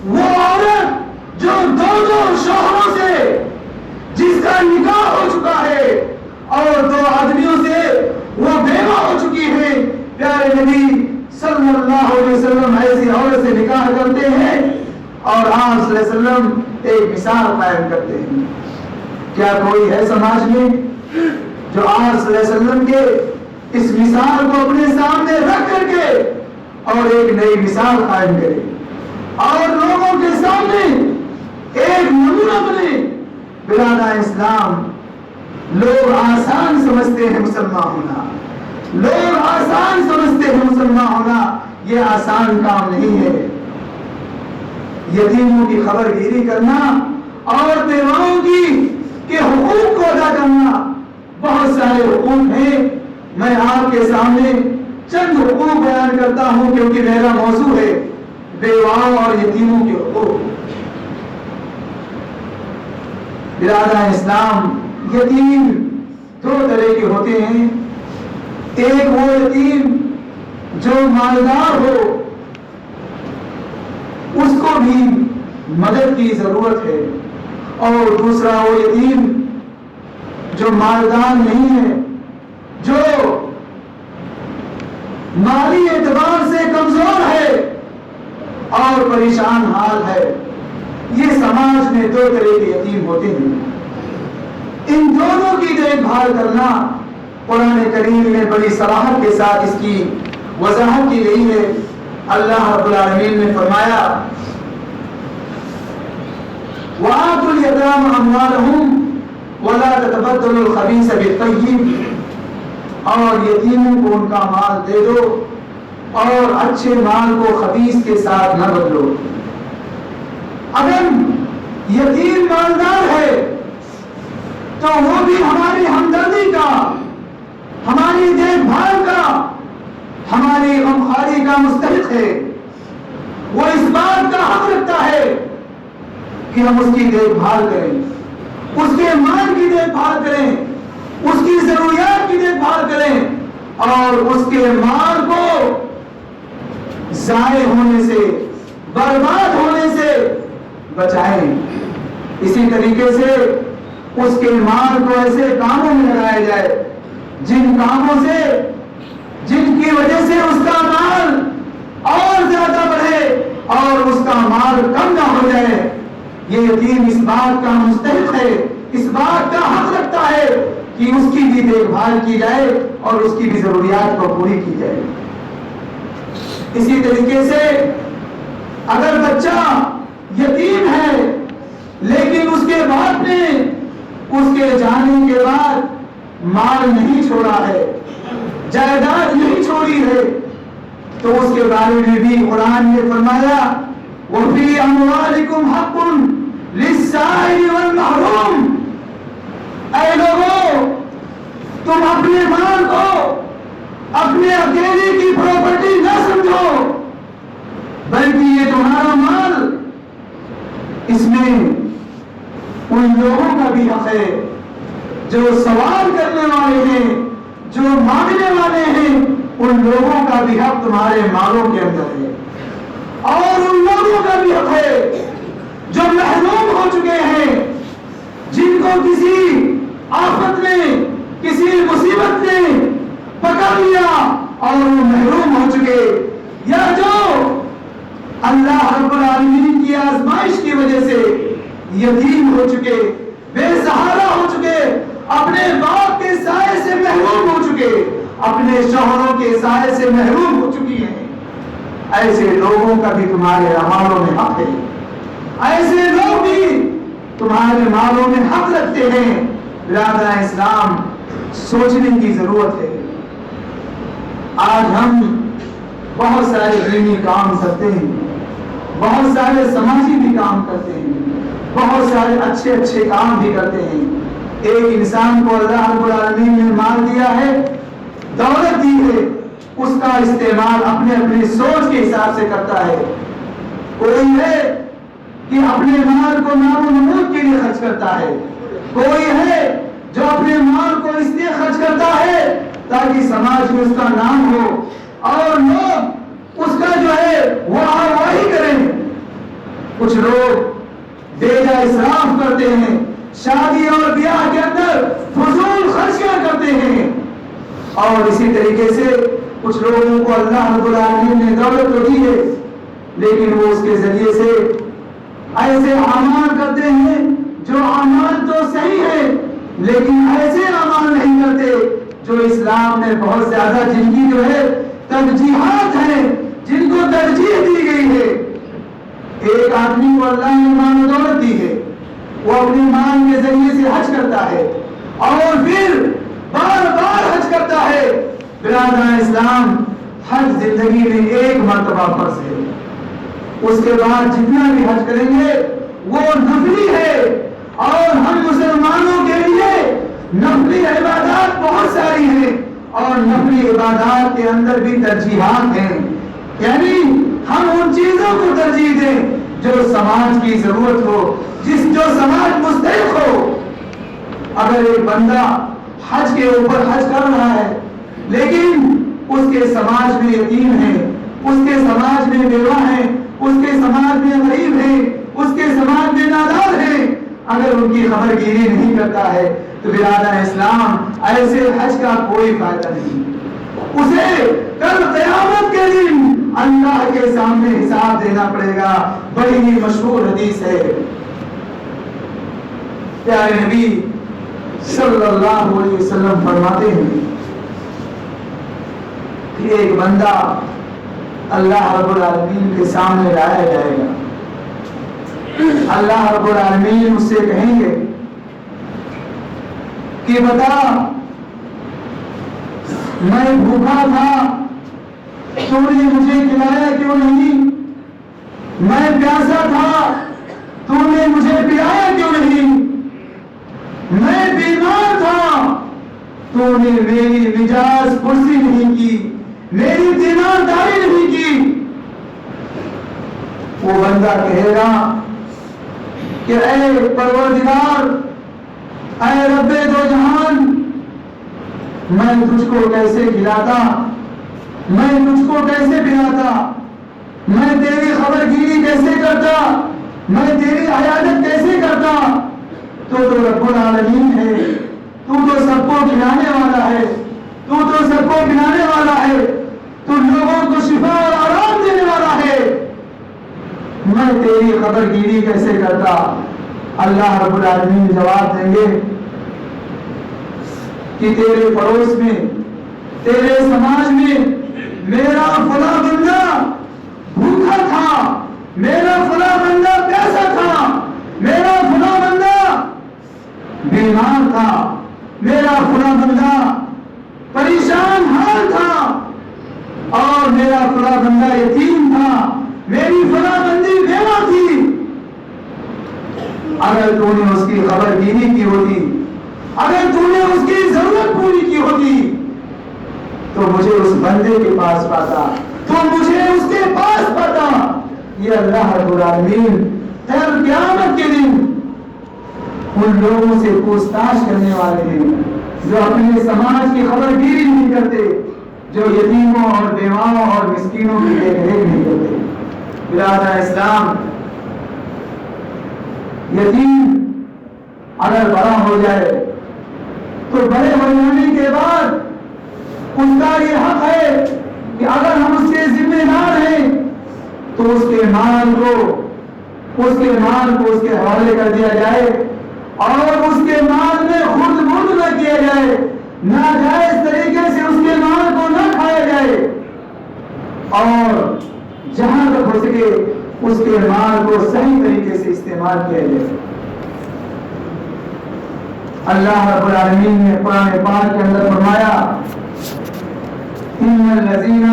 وہ عورت جو 2 شوہروں سے جس کا نکاح ہو چکا ہے اور 2 آدمیوں سے وہ بیوہ ہو چکی ہے، پیارے نبی صلی اللہ علیہ وسلم ایسی عورت سے نکاح کرتے ہیں اور آپ صلی اللہ علیہ وسلم ایک مثال قائم کرتے ہیں۔ کیا کوئی ہے سماج میں جو آپ صلی اللہ علیہ وسلم کے اس مثال کو اپنے سامنے رکھ کر کے اور ایک نئی مثال قائم کرے اور لوگوں کے سامنے ایک نمونہ بنے؟ برادر اسلام، لوگ آسان سمجھتے ہیں مسلمان ہونا، لوگ آسان سمجھتے ہیں مسلمان ہونا، یہ آسان کام نہیں ہے۔ یتیموں کی خبر گیری کرنا اور بیواؤں کے حقوق کو ادا کرنا، بہت سارے حقوق ہیں میں آپ کے سامنے چند حقوق بیان کرتا ہوں کیونکہ میرا موضوع ہے بیواؤں اور یتیموں کے حقوق۔ برادران اسلام، یتیم دو طرح کے ہوتے ہیں۔ ایک وہ یتیم جو مالدار ہو، اس کو بھی مدد کی ضرورت ہے، اور دوسرا وہ یتیم جو مالدار نہیں ہے، جو مالی اعتبار سے کمزور ہے اور پریشان حال ہے۔ یہ سماج میں دو طرح کے یتیم ہوتے ہیں۔ ان دونوں کی دیکھ بھال کرنا قرآن کریم میں بڑی صراحت کے ساتھ اس کی وضاحت کی گئی ہے۔ اللہ رب العالمین نے فرمایا وَآتُوا الْيَتَامَ أَمْوَالَهُمْ وَلَا تَتَبَدَّلُوا الْخَبِيثَ بِالطَّيِّبِ، اور یتیموں کو ان کا مال دے دو اور اچھے مال کو خبیث کے ساتھ نہ بدلو۔ اگر یتیم مالدار ہے تو وہ بھی ہماری ہمدردی کا، ہماری دیکھ بھال کا، ہماری غمخواری کا مستحق ہے۔ وہ اس بات کا حق رکھتا ہے کہ ہم اس کی دیکھ بھال کریں، اس کے مال کی دیکھ بھال کریں، اس کی ضروریات کی دیکھ بھال کریں، اور اس کے مال کو ضائع ہونے سے، برباد ہونے سے بچائیں۔ اسی طریقے سے اس کے مال کو ایسے کاموں میں لگایا جائے جن کاموں سے، جن کی وجہ سے اس کا مال اور زیادہ بڑھے اور اس کا مال کم نہ ہو جائے۔ یہ یتیم اس بات کا مستحق ہے، اس بات کا حق رکھتا ہے کہ اس کی بھی دیکھ بھال کی جائے اور اس کی بھی ضروریات کو پوری کی جائے۔ اسی طریقے سے اگر بچہ یتیم ہے لیکن اس کے باپ نے اس کے جانے کے بعد مال نہیں چھوڑا ہے، جائیداد نہیں چھوڑی ہے، تو اس کے بارے میں بھی قرآن نے فرمایا وَفِي أَمْوَالِكُمْ حَقٌّ لِلسَّائِلِ وَالْمَحْرُومِ۔ اے لوگوں، تم اپنے مال کو اپنے اکیلے کی پراپرٹی نہ سمجھو، بلکہ یہ تمہارا مال، اس میں ان لوگوں کا بھی حق ہے جو سوال کرنے والے ہیں، جو مانگنے والے ہیں، ان لوگوں کا بھی حق تمہارے مالوں کے اندر ہے، اور ان لوگوں کا بھی حق ہے جو محروم ہو چکے ہیں، جن کو کسی آفت نے، کسی مصیبت نے پکڑ لیا اور وہ محروم ہو چکے، یا جو اللہ رب العالمین کی آزمائش کی وجہ سے یتیم ہو چکے، بے سہارا ہو چکے، اپنے باپ کے سائے سے محروم ہو چکے، اپنے شوہروں کے سائے سے محروم ہو چکی ہیں۔ ایسے لوگوں کا بھی تمہارے مالوں میں حق ہے، ایسے لوگ بھی تمہارے مالوں میں حق رکھتے ہیں۔ برادران اسلام، سوچنے کی ضرورت ہے۔ آج ہم بہت سارے دینی کام کرتے ہیں، بہت سارے سماجی بھی کام کرتے ہیں، بہت سارے اچھے اچھے کام بھی کرتے ہیں۔ ایک انسان کو اللہ رب العالمین نے مال دیا ہے، دولت دی ہے، اس کا استعمال اپنے اپنی سوچ کے حساب سے کرتا ہے۔ کوئی ہے کہ اپنے مال کو نام و نمود کے لیے خرچ کرتا ہے، کوئی ہے جو اپنے مال کو اس لیے خرچ کرتا ہے تاکہ سماج میں اس کا نام ہو اور لوگ اس کا جو ہے وہ آواہی کریں۔ کچھ لوگ بیجا اسراف کرتے ہیں، شادی اور بیاہ کے اندر فضول خرچیاں کرتے ہیں، اور اسی طریقے سے کچھ لوگوں کو اللہ رب العالمین نے دولت تو دی ہے لیکن وہ اس کے ذریعے سے ایسے اعمال کرتے ہیں جو اعمال تو صحیح ہے لیکن ایسے اعمال نہیں کرتے جو اسلام میں بہت زیادہ جن کی جو ہے ترجیحات ہیں، جن کو ترجیح دی گئی ہے۔ ایک آدمی کو اللہ نے مال و دولت دی ہے، وہ اپنے مال کے ذریعے سے حج کرتا ہے اور پھر بار بار حج کرتا ہے۔ برادران اسلام، حج زندگی میں ایک مرتبہ فرض ہے، اس کے بعد جتنا بھی حج کریں گے وہ نفلی ہے، اور ہم مسلمانوں کے لیے نفلی عبادات بہت ساری ہیں اور اور نفلی عبادات کے اندر بھی ترجیحات ہیں، یعنی ہم ان چیزوں کو ترجیح دیں جو سماج کی ضرورت ہو، جو سماج مستحق ہو۔ اگر ایک بندہ حج کے اوپر حج کر رہا ہے لیکن اس کے سماج میں یتیم ہے، اس کے سماج میں بیوہ ہے، اس کے سماج میں غریب ہے، اس کے سماج میں نادار ہے، اگر ان کی خبر گیری نہیں کرتا ہے تو برادر اسلام ایسے حج کا کوئی فائدہ نہیں۔ اسے کل قیامت کے دن اللہ کے سامنے حساب دینا پڑے گا۔ بڑی ہی مشہور حدیث ہے، پیارے نبی صلی اللہ علیہ وسلم فرماتے ہیں کہ ایک بندہ اللہ رب العالمین کے سامنے لایا جائے گا۔ اللہ رب العالمین اس سے کہیں گے کہ بتا، میں بھوکا تھا تو نے مجھے کھلایا کیوں نہیں؟ میں پیاسا تھا تو نے مجھے پلایا کیوں نہیں؟ میں بیمار تھا تو نے میری مجاز پرسی نہیں کی، میری تیمارداری نہیں کی۔ وہ بندہ کہے گا کہ اے پروردگار، اے رب دو جہان، میں تجھ کو کیسے کھلاتا، میں تجھ کو کیسے پلاتا، میں تیری خبر گیری کیسے کرتا، میں تیری عیادت کیسے کرتا؟ تو رب العالمین ہے، تو سب کو کھلانے والا ہے، تو سب کو پلانے والا ہے، تو لوگوں کو شفا اور آرام دینے والا ہے، میں تیری خبر گیری کیسے کرتا؟ اللہ رب العالمین جواب دیں گے کہ تیرے پڑوس میں، تیرے سماج میں میرا فلاں بندہ بھوکا تھا، میرا فلاں بندہ پیاسا تھا، میرا فلاں بندہ بیمار تھا، میرا فلاں بندہ پریشان حال تھا، اور میرا فلاں بندہ یتیم تھا، میری فلاں بندی بیوہ تھی۔ اگر تو نے اس کی خبر گیری کی ہوتی، اگر تو نے اس کی ضرورت پوری کی ہوتی تو مجھے اس بندے کے پاس پاتا، تو مجھے اس کے پاس پاتا۔ یہ اللہ رب العالمین کل قیامت کے دن ان لوگوں سے پوچھ تاچھ کرنے والے ہیں جو اپنے سماج کی خبر گیری نہیں کرتے، جو یتیموں اور بیواؤں اور مسکینوں کی دیکھ ریکھ نہیں کرتے۔ برادر اسلام، یتیم اگر بڑا ہو جائے تو بڑے ہو جانے کے بعد اس کا یہ حق ہے کہ اگر ہم اس کے ذمہ دار ہیں تو اس کے مال کو اس کے حوالے کر دیا جائے، اور اس کے مال میں خرد برد نہ کیا جائے، ناجائز طریقے سے اس کے مال کو نہ کھایا جائے، اور جہاں تک ہو سکے اس کے مال کو صحیح طریقے سے استعمال کیا جائے۔ اللہ رب العالمین نے قرآن پاک کے اندر فرمایا، ان الذین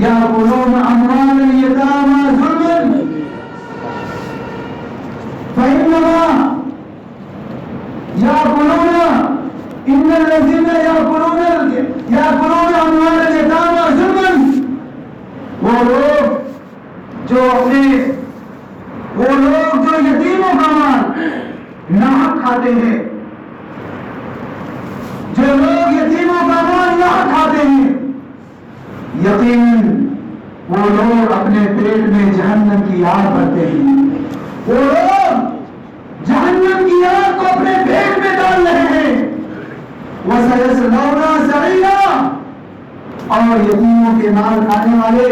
یاکلون اموال الیتامی ظلما فانما ان الذین یاکلون اموال الیتامی ظلما، وہ لوگ جو یتیموں کا مال ناحق کھاتے ہیں، جو لوگ یتیموں کا مال ناحق کھاتے ہیں، یقیناً وہ لوگ اپنے پیٹ میں جہنم کی آگ بھرتے ہیں، وہ لوگ جہنم کی آگ کو اپنے پیٹ میں ڈال رہے ہیں۔ وَسَيَصْلَوْنَ سَعِيرًا، اور یتیموں کے مال کھانے والے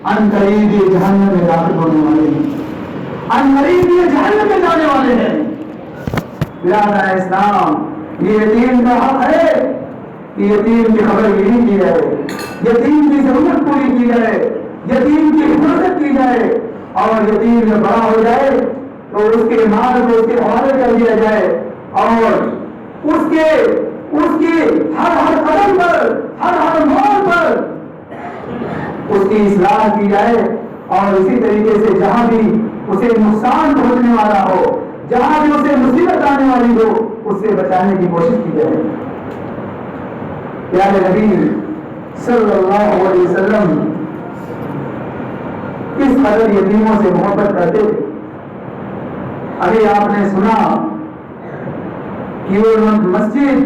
ان قریب یہ جہنم میں داخل ہونے والے ہیں، ان قریب یہ جہنم میں جانے والے ہیں۔ برادر اسلام، یہ یتیم کا حق ہے کہ یتیم کی خبر گیری کی جائے، یتیم کی ضرورت پوری کی جائے، یتیم کی حفاظت کی جائے، اور یتیم جب بڑا ہو جائے تو اس کے مال کو اس کے حوالے کر دیا جائے، اور اس کی ہر قدم پر، ہر موڑ پر اس کی اصلاح کی جائے، اور اسی طریقے سے جہاں بھی اسے نقصان پہنچنے والا ہو، جہاں بھی اسے مصیبت آنے والی ہو، اس سے بچانے کی کوشش کی جائے۔ پیارے نبی صلی اللہ علیہ وسلم کس قدر یتیموں سے محبت کرتے تھے. ابھی آپ نے سنا کہ وہ مسجد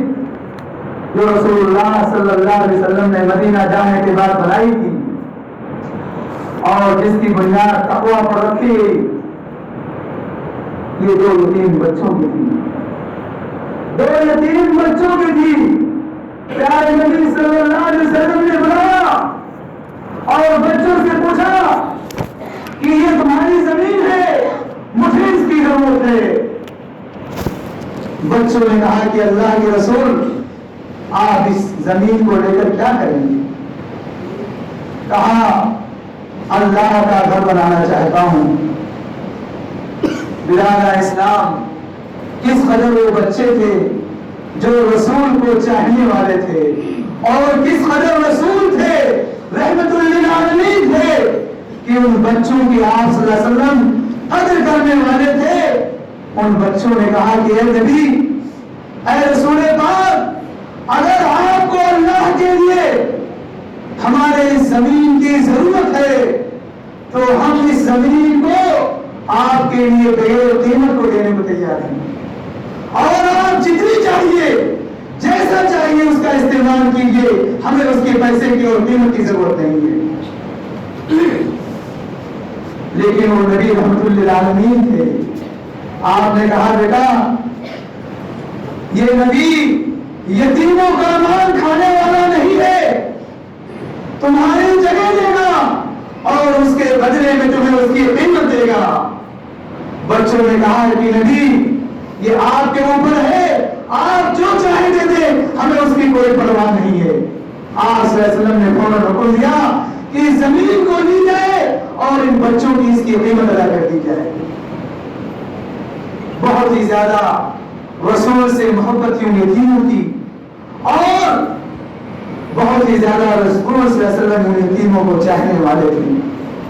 جو رسول اللہ صلی اللہ علیہ وسلم نے مدینہ جانے کے بعد بنائی تھی اور جس کی بنیاد تقویٰ پر رکھی گئی، یہ 2 یتیم بچوں کی تھی. 2 یتیم بچوں کی تھی. پیارے نبی صلی اللہ علیہ وسلم نے بلایا اور بچوں سے پوچھا کہ یہ تمہاری زمین ہے، مجھے اس کی ضرورت ہے. بچوں نے کہا کہ اللہ کے رسول آپ اس زمین کو لے کر کیا کریں گے؟ کہا اللہ کا گھر بنانا چاہتا ہوں. برادر اسلام، کس قدر وہ بچے تھے جو رسول کو چاہنے والے تھے، اور کس قدر رسول تھے، رحمت للعالمین تھے کہ ان بچوں کی آپ صلی اللہ علیہ وسلم قدر کرنے والے تھے. ان بچوں نے کہا کہ اے نبی، اے رسول پاک، اگر آپ کو اللہ کے لیے ہمارے اس زمین کی ضرورت ہے تو ہم اس زمین کو آپ کے لیے بغیر قیمت کو دینے کو تیار ہیں، اور آپ جتنی چاہیے جیسا چاہیے اس کا استعمال کیجیے، ہمیں اس کے پیسے کی اور قیمت کی ضرورت نہیں ہے. لیکن وہ نبی رحمت للعالمین تھے. آپ نے کہا بیٹا، یہ نبی یتیموں کا مال کھانے والا نہیں ہے، تمہاری جگہ دے گا اور اس کے بدلے میں تمہیں اس کی قیمت دے گا. بچوں نے کہا کہ نبی یہ آپ کے اوپر ہے، آپ جو چاہیں دے دیں، ہمیں اس کی کوئی پرواہ نہیں ہے. آپ صلی اللہ علیہ وسلم نے فوراً حکم دیا کہ زمین کو لی جائے اور ان بچوں کی اس کی قیمت ادا کر دی جائے. بہت ہی زیادہ رسول سے محبت کیوں یتیموں کی، اور بہت ہی زیادہ رسول صلی اللہ علیہ وسلم ان یتیموں کو چاہنے والے تھے.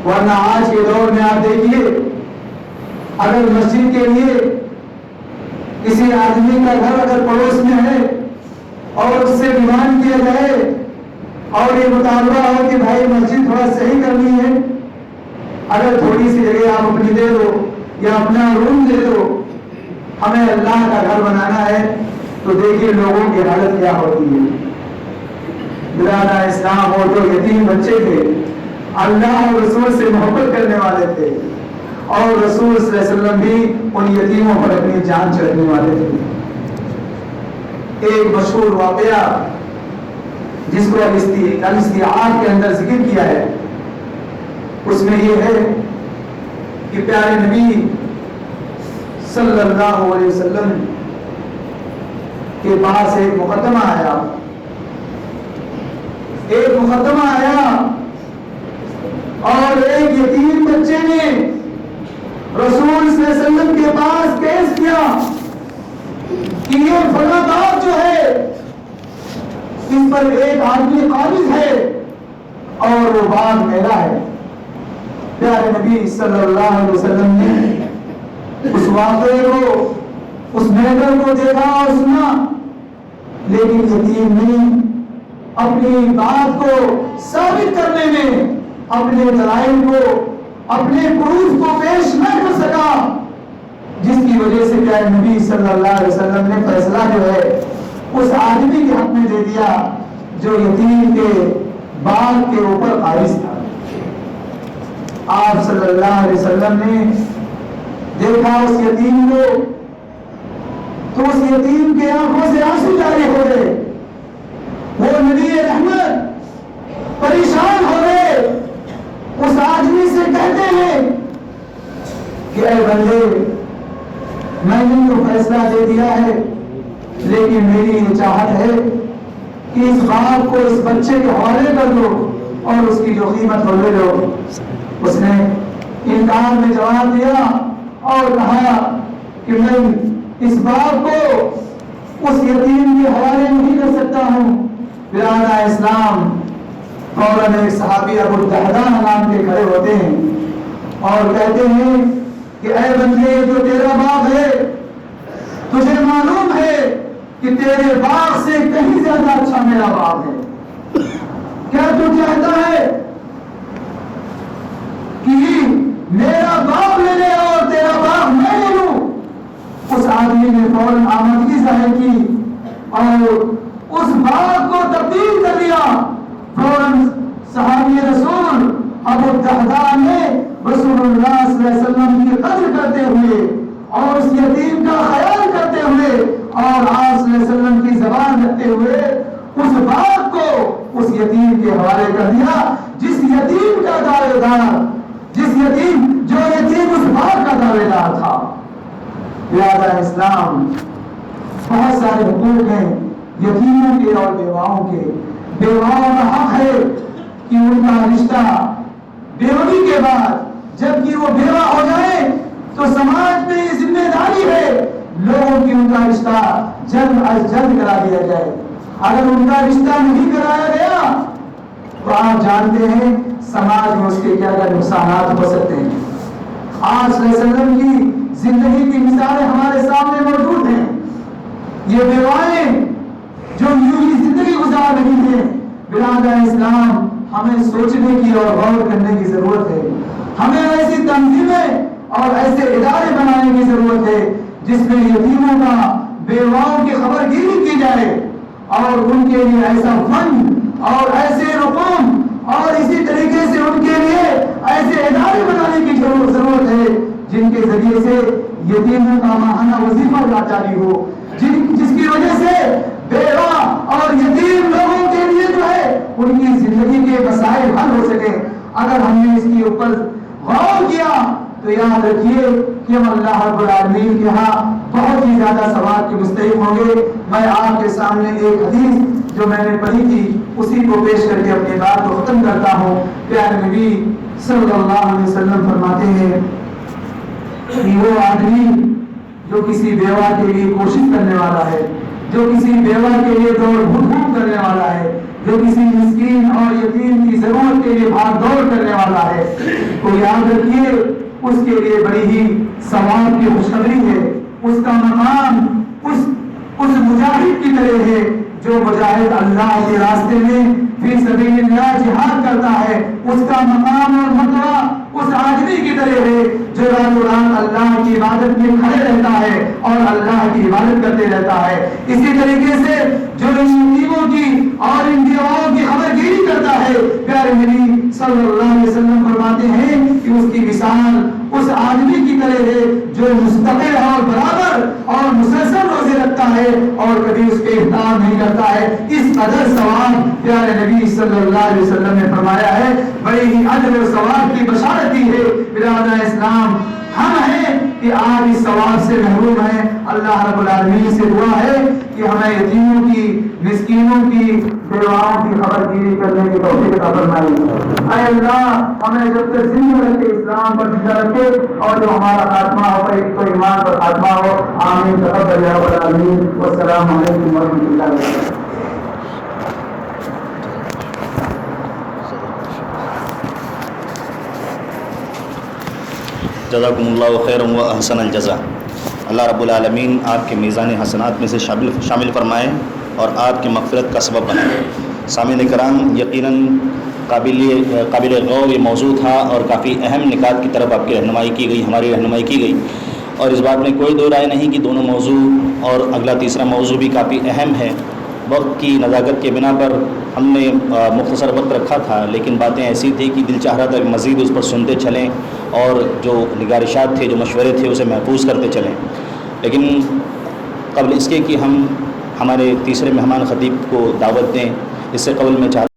ورنہ آج کے دور میں آپ دیکھیے، اگر مسجد کے لیے کسی آدمی کا گھر اگر پڑوس میں ہے اور اس سے ڈیمانڈ کیا جائے اور یہ مطالبہ ہو کہ بھائی مسجد تھوڑا صحیح کرنی ہے، اگر تھوڑی سی جگہ آپ اپنی دے دو یا اپنا روم دے دو، ہمیں اللہ کا گھر بنانا ہے، تو دیکھیے لوگوں کی حالت کیا ہوتی ہے. برادر اسلام، وہ جو یتیم بچے تھے اللہ اور رسول سے محبت کرنے والے تھے، اور رسول صلی اللہ علیہ وسلم بھی ان یتیموں پر اپنی جان چڑھنے والے تھے. ایک مشہور واقعہ جس کو الاستیعاب کے اندر ذکر کیا ہے، اس میں یہ ہے کہ پیارے نبی صلی اللہ علیہ وسلم کے پاس ایک مقدمہ آیا. اور ایک یتیم بچے نے رسول صلی اللہ علیہ وسلم کے پاس پیش کیا کہ یہ فلاں باغ جو ہے اس پر ایک آدمی قابض ہے اور وہ باغ میرا ہے. پیارے نبی صلی اللہ علیہ وسلم نے اس واقعے کو، اس میٹر کو دیکھا اور سنا، لیکن یتیم نہیں اپنی بات کو ثابت کرنے میں اپنے دلائل کو، اپنے پروف کو پیش نہ کر سکا، جس کی وجہ سے پیارے نبی صلی اللہ علیہ وسلم نے فیصلہ جو ہے اس آدمی کے حق میں دے دیا جو یتیم کے باغ کے اوپر قابض تھا. آپ صلی اللہ علیہ وسلم نے دیکھا اس یتیم کو تو اس یتیم کے آنکھوں سے آنسو جاری ہو گئے. وہ نبی رحمت پریشان ہو گئے. اس آدمی سے کہتے ہیں کہ اے بندے، میں نے تو فیصلہ دے دیا ہے، لیکن میری یہ چاہت ہے کہ اس باغ کو اس بچے کے حوالے کر دو اور اس کی جو قیمت ہو لے لو. اس نے انکار میں جواب دیا اور کہا کہ میں اس باغ کو اس یتیم کے حوالے نہیں کر سکتا ہوں. برادر اسلام، فوراً ایک صحابی ابو الدحداء نام کے کھڑے ہوتے ہیں اور کہتے ہیں کہ اے بندے، جو تیرا باغ ہے تجھے معلوم ہے کہ تیرے باغ سے کہیں زیادہ اچھا میرا باغ ہے؟ کیا تو چاہتا ہے کہ میرا باغ لے لے اور تیرا باغ میں لے لوں؟ اس آدمی نے فوراً آمدگی ظاہر کی اور اس باغ کو تبدیل کر دیا۔ فوراً صحابی رسول ابو الدرداء نے رسول اللہ صلی اللہ علیہ وسلم کی قدر کرتے ہوئے اور اس یتیم کا خیال کرتے ہوئے اور آپ صلی اللہ علیہ وسلم کی زبان رکھتے ہوئے اس باغ کو اس یتیم کے حوالے کر دیا، جس یتیم کا دعوے دار، جو یتیم اس باغ کا دعوے دار تھا۔ لہذا اسلام بہت سارے حقوق ہیں یتیموں کے اور بیواؤں کے۔ بیواؤں کا حق ہے کہ ان کا رشتہ بیوی کے بعد جبکہ وہ بیوہ ہو جائے تو سماج میں یہ ذمہ داری ہے لوگوں کی ان کا رشتہ جلد از جلد کرا دیا جائے۔ اگر ان کا رشتہ نہیں کرایا گیا تو آپ جانتے ہیں سماج میں اس کے کیا کیا نقصانات ہو سکتے ہیں۔ آج صلی اللہ علیہ وسلم کی زندگی کی مثالیں ہمارے سامنے موجود ہیں۔ یہ بیوائیں جو یوں ہی زندگی گزار رہی ہیں، برادر اسلام ہمیں سوچنے کی اور غور کرنے کی ضرورت ہے۔ ہمیں ایسی تنظیمیں اور ایسے ادارے بنانے کی ضرورت ہے جس میں یتیموں کا، بیواؤں کی خبر گیری کی جائے اور ان کے لیے ایسا فنڈ اور ایسے رقوم اور اسی طریقے سے ان کے لیے ایسے ادارے بنانے کی ضرورت ہے جن کے ذریعے سے یتیموں کا ماہانہ وظیفہ جاری ہو، جس کی وجہ سے بیوہ اور یتیم لوگوں کے لیے جو ہے ان کی زندگی کے مسائل حل ہو سکے۔ اگر ہم نے اس کے اوپر غور کیا تو یاد رکھیے کہ ہم اللہ رب العالمین کے ہاں بہت ہی زیادہ ثواب کے مستحق ہوں گے۔ میں آپ کے سامنے ایک حدیث جو میں نے پڑھی تھی اسی کو پیش کر کے اپنی بات کو ختم کرتا ہوں۔ پیارے نبی صلی اللہ علیہ وسلم فرماتے ہیں کہ وہ آدمی جو کسی بیوہ کے لیے کوشش کرنے والا ہے، جو کسی بیوہ کے لیے دوڑ بھوک کرنے والا ہے، جو کسی مسکین اور یتیم کی ضرورت کے لیے بھاگ دوڑ کرنے والا ہے، تو یاد رکھیے اس کے لیے بڑی ہی ثواب کی خوشخبری ہے۔ اس کا مقام اس مجاہد کی طرح ہے جو مجاہد اللہ کے راستے میں فی سبیل اللہ جہاد کرتا ہے۔ اس کا مقام اور مرتبہ اس آدمی کی طرح ہے جو رات و رات اللہ کی عبادت میں کھڑے رہتا ہے اور اللہ کی عبادت کرتے رہتا ہے۔ اسی طریقے سے جو ان یتیموں کی اور ان بیواؤں کی خبر گیری کرتا ہے، پیارے نبی صلی اللہ علیہ وسلم فرماتے ہیں کہ اس کی مثال اس آدمی کی طرح ہے جو مستقل اور برابر اور مسلسل روزے رکھتا ہے اور کبھی اس پہ احترام نہیں کرتا ہے۔ اس قدر ثواب پیارے نبی صلی اللہ علیہ وسلم نے فرمایا ہے، بڑی ہی اجر و ثواب کی بشارت دی ہے۔ برادر اسلام ہم ہیں کہ آج اس ثواب سے محروم ہیں۔ اللہ رب العالمین سے دعا ہے کہ ہمیں یتیموں کی، مسکینوں کی، بیواؤں کی خبر گیری کرنے کی توفیق عطا فرمائے۔ اے اللہ ہمیں جب تک زندہ رکھے اسلام پر زندہ رکھے اور جو ہمارا خاتمہ ہو تو ایمان پر خاتمہ ہو۔ آمین تقبل یا رب العالمین۔ والسلام علیکم ورحمۃ اللہ وبرکاتہ۔ جزاکم اللہ خیر و احسن الجزا۔ اللہ رب العالمین آپ کے میزان حسنات میں سے شامل فرمائیں اور آپ کی مغفرت کا سبب بنائیں۔ سامعین کرام، یقیناً قابل غور یہ موضوع تھا اور کافی اہم نکات کی طرف آپ کی رہنمائی کی گئی، ہماری رہنمائی کی گئی، اور اس بات میں کوئی دو رائے نہیں کہ دونوں موضوع اور اگلا تیسرا موضوع بھی کافی اہم ہے۔ وقت کی نزاکت کے بنا پر ہم نے مختصر وقت رکھا تھا، لیکن باتیں ایسی تھی کہ دل چاہ رہا تھا کہ مزید اس پر سنتے چلیں اور جو نگارشات تھے، جو مشورے تھے، اسے محفوظ کرتے چلیں۔ لیکن قبل اس کے کہ ہم ہمارے تیسرے مہمان خطیب کو دعوت دیں، اس سے قبل میں چاہتا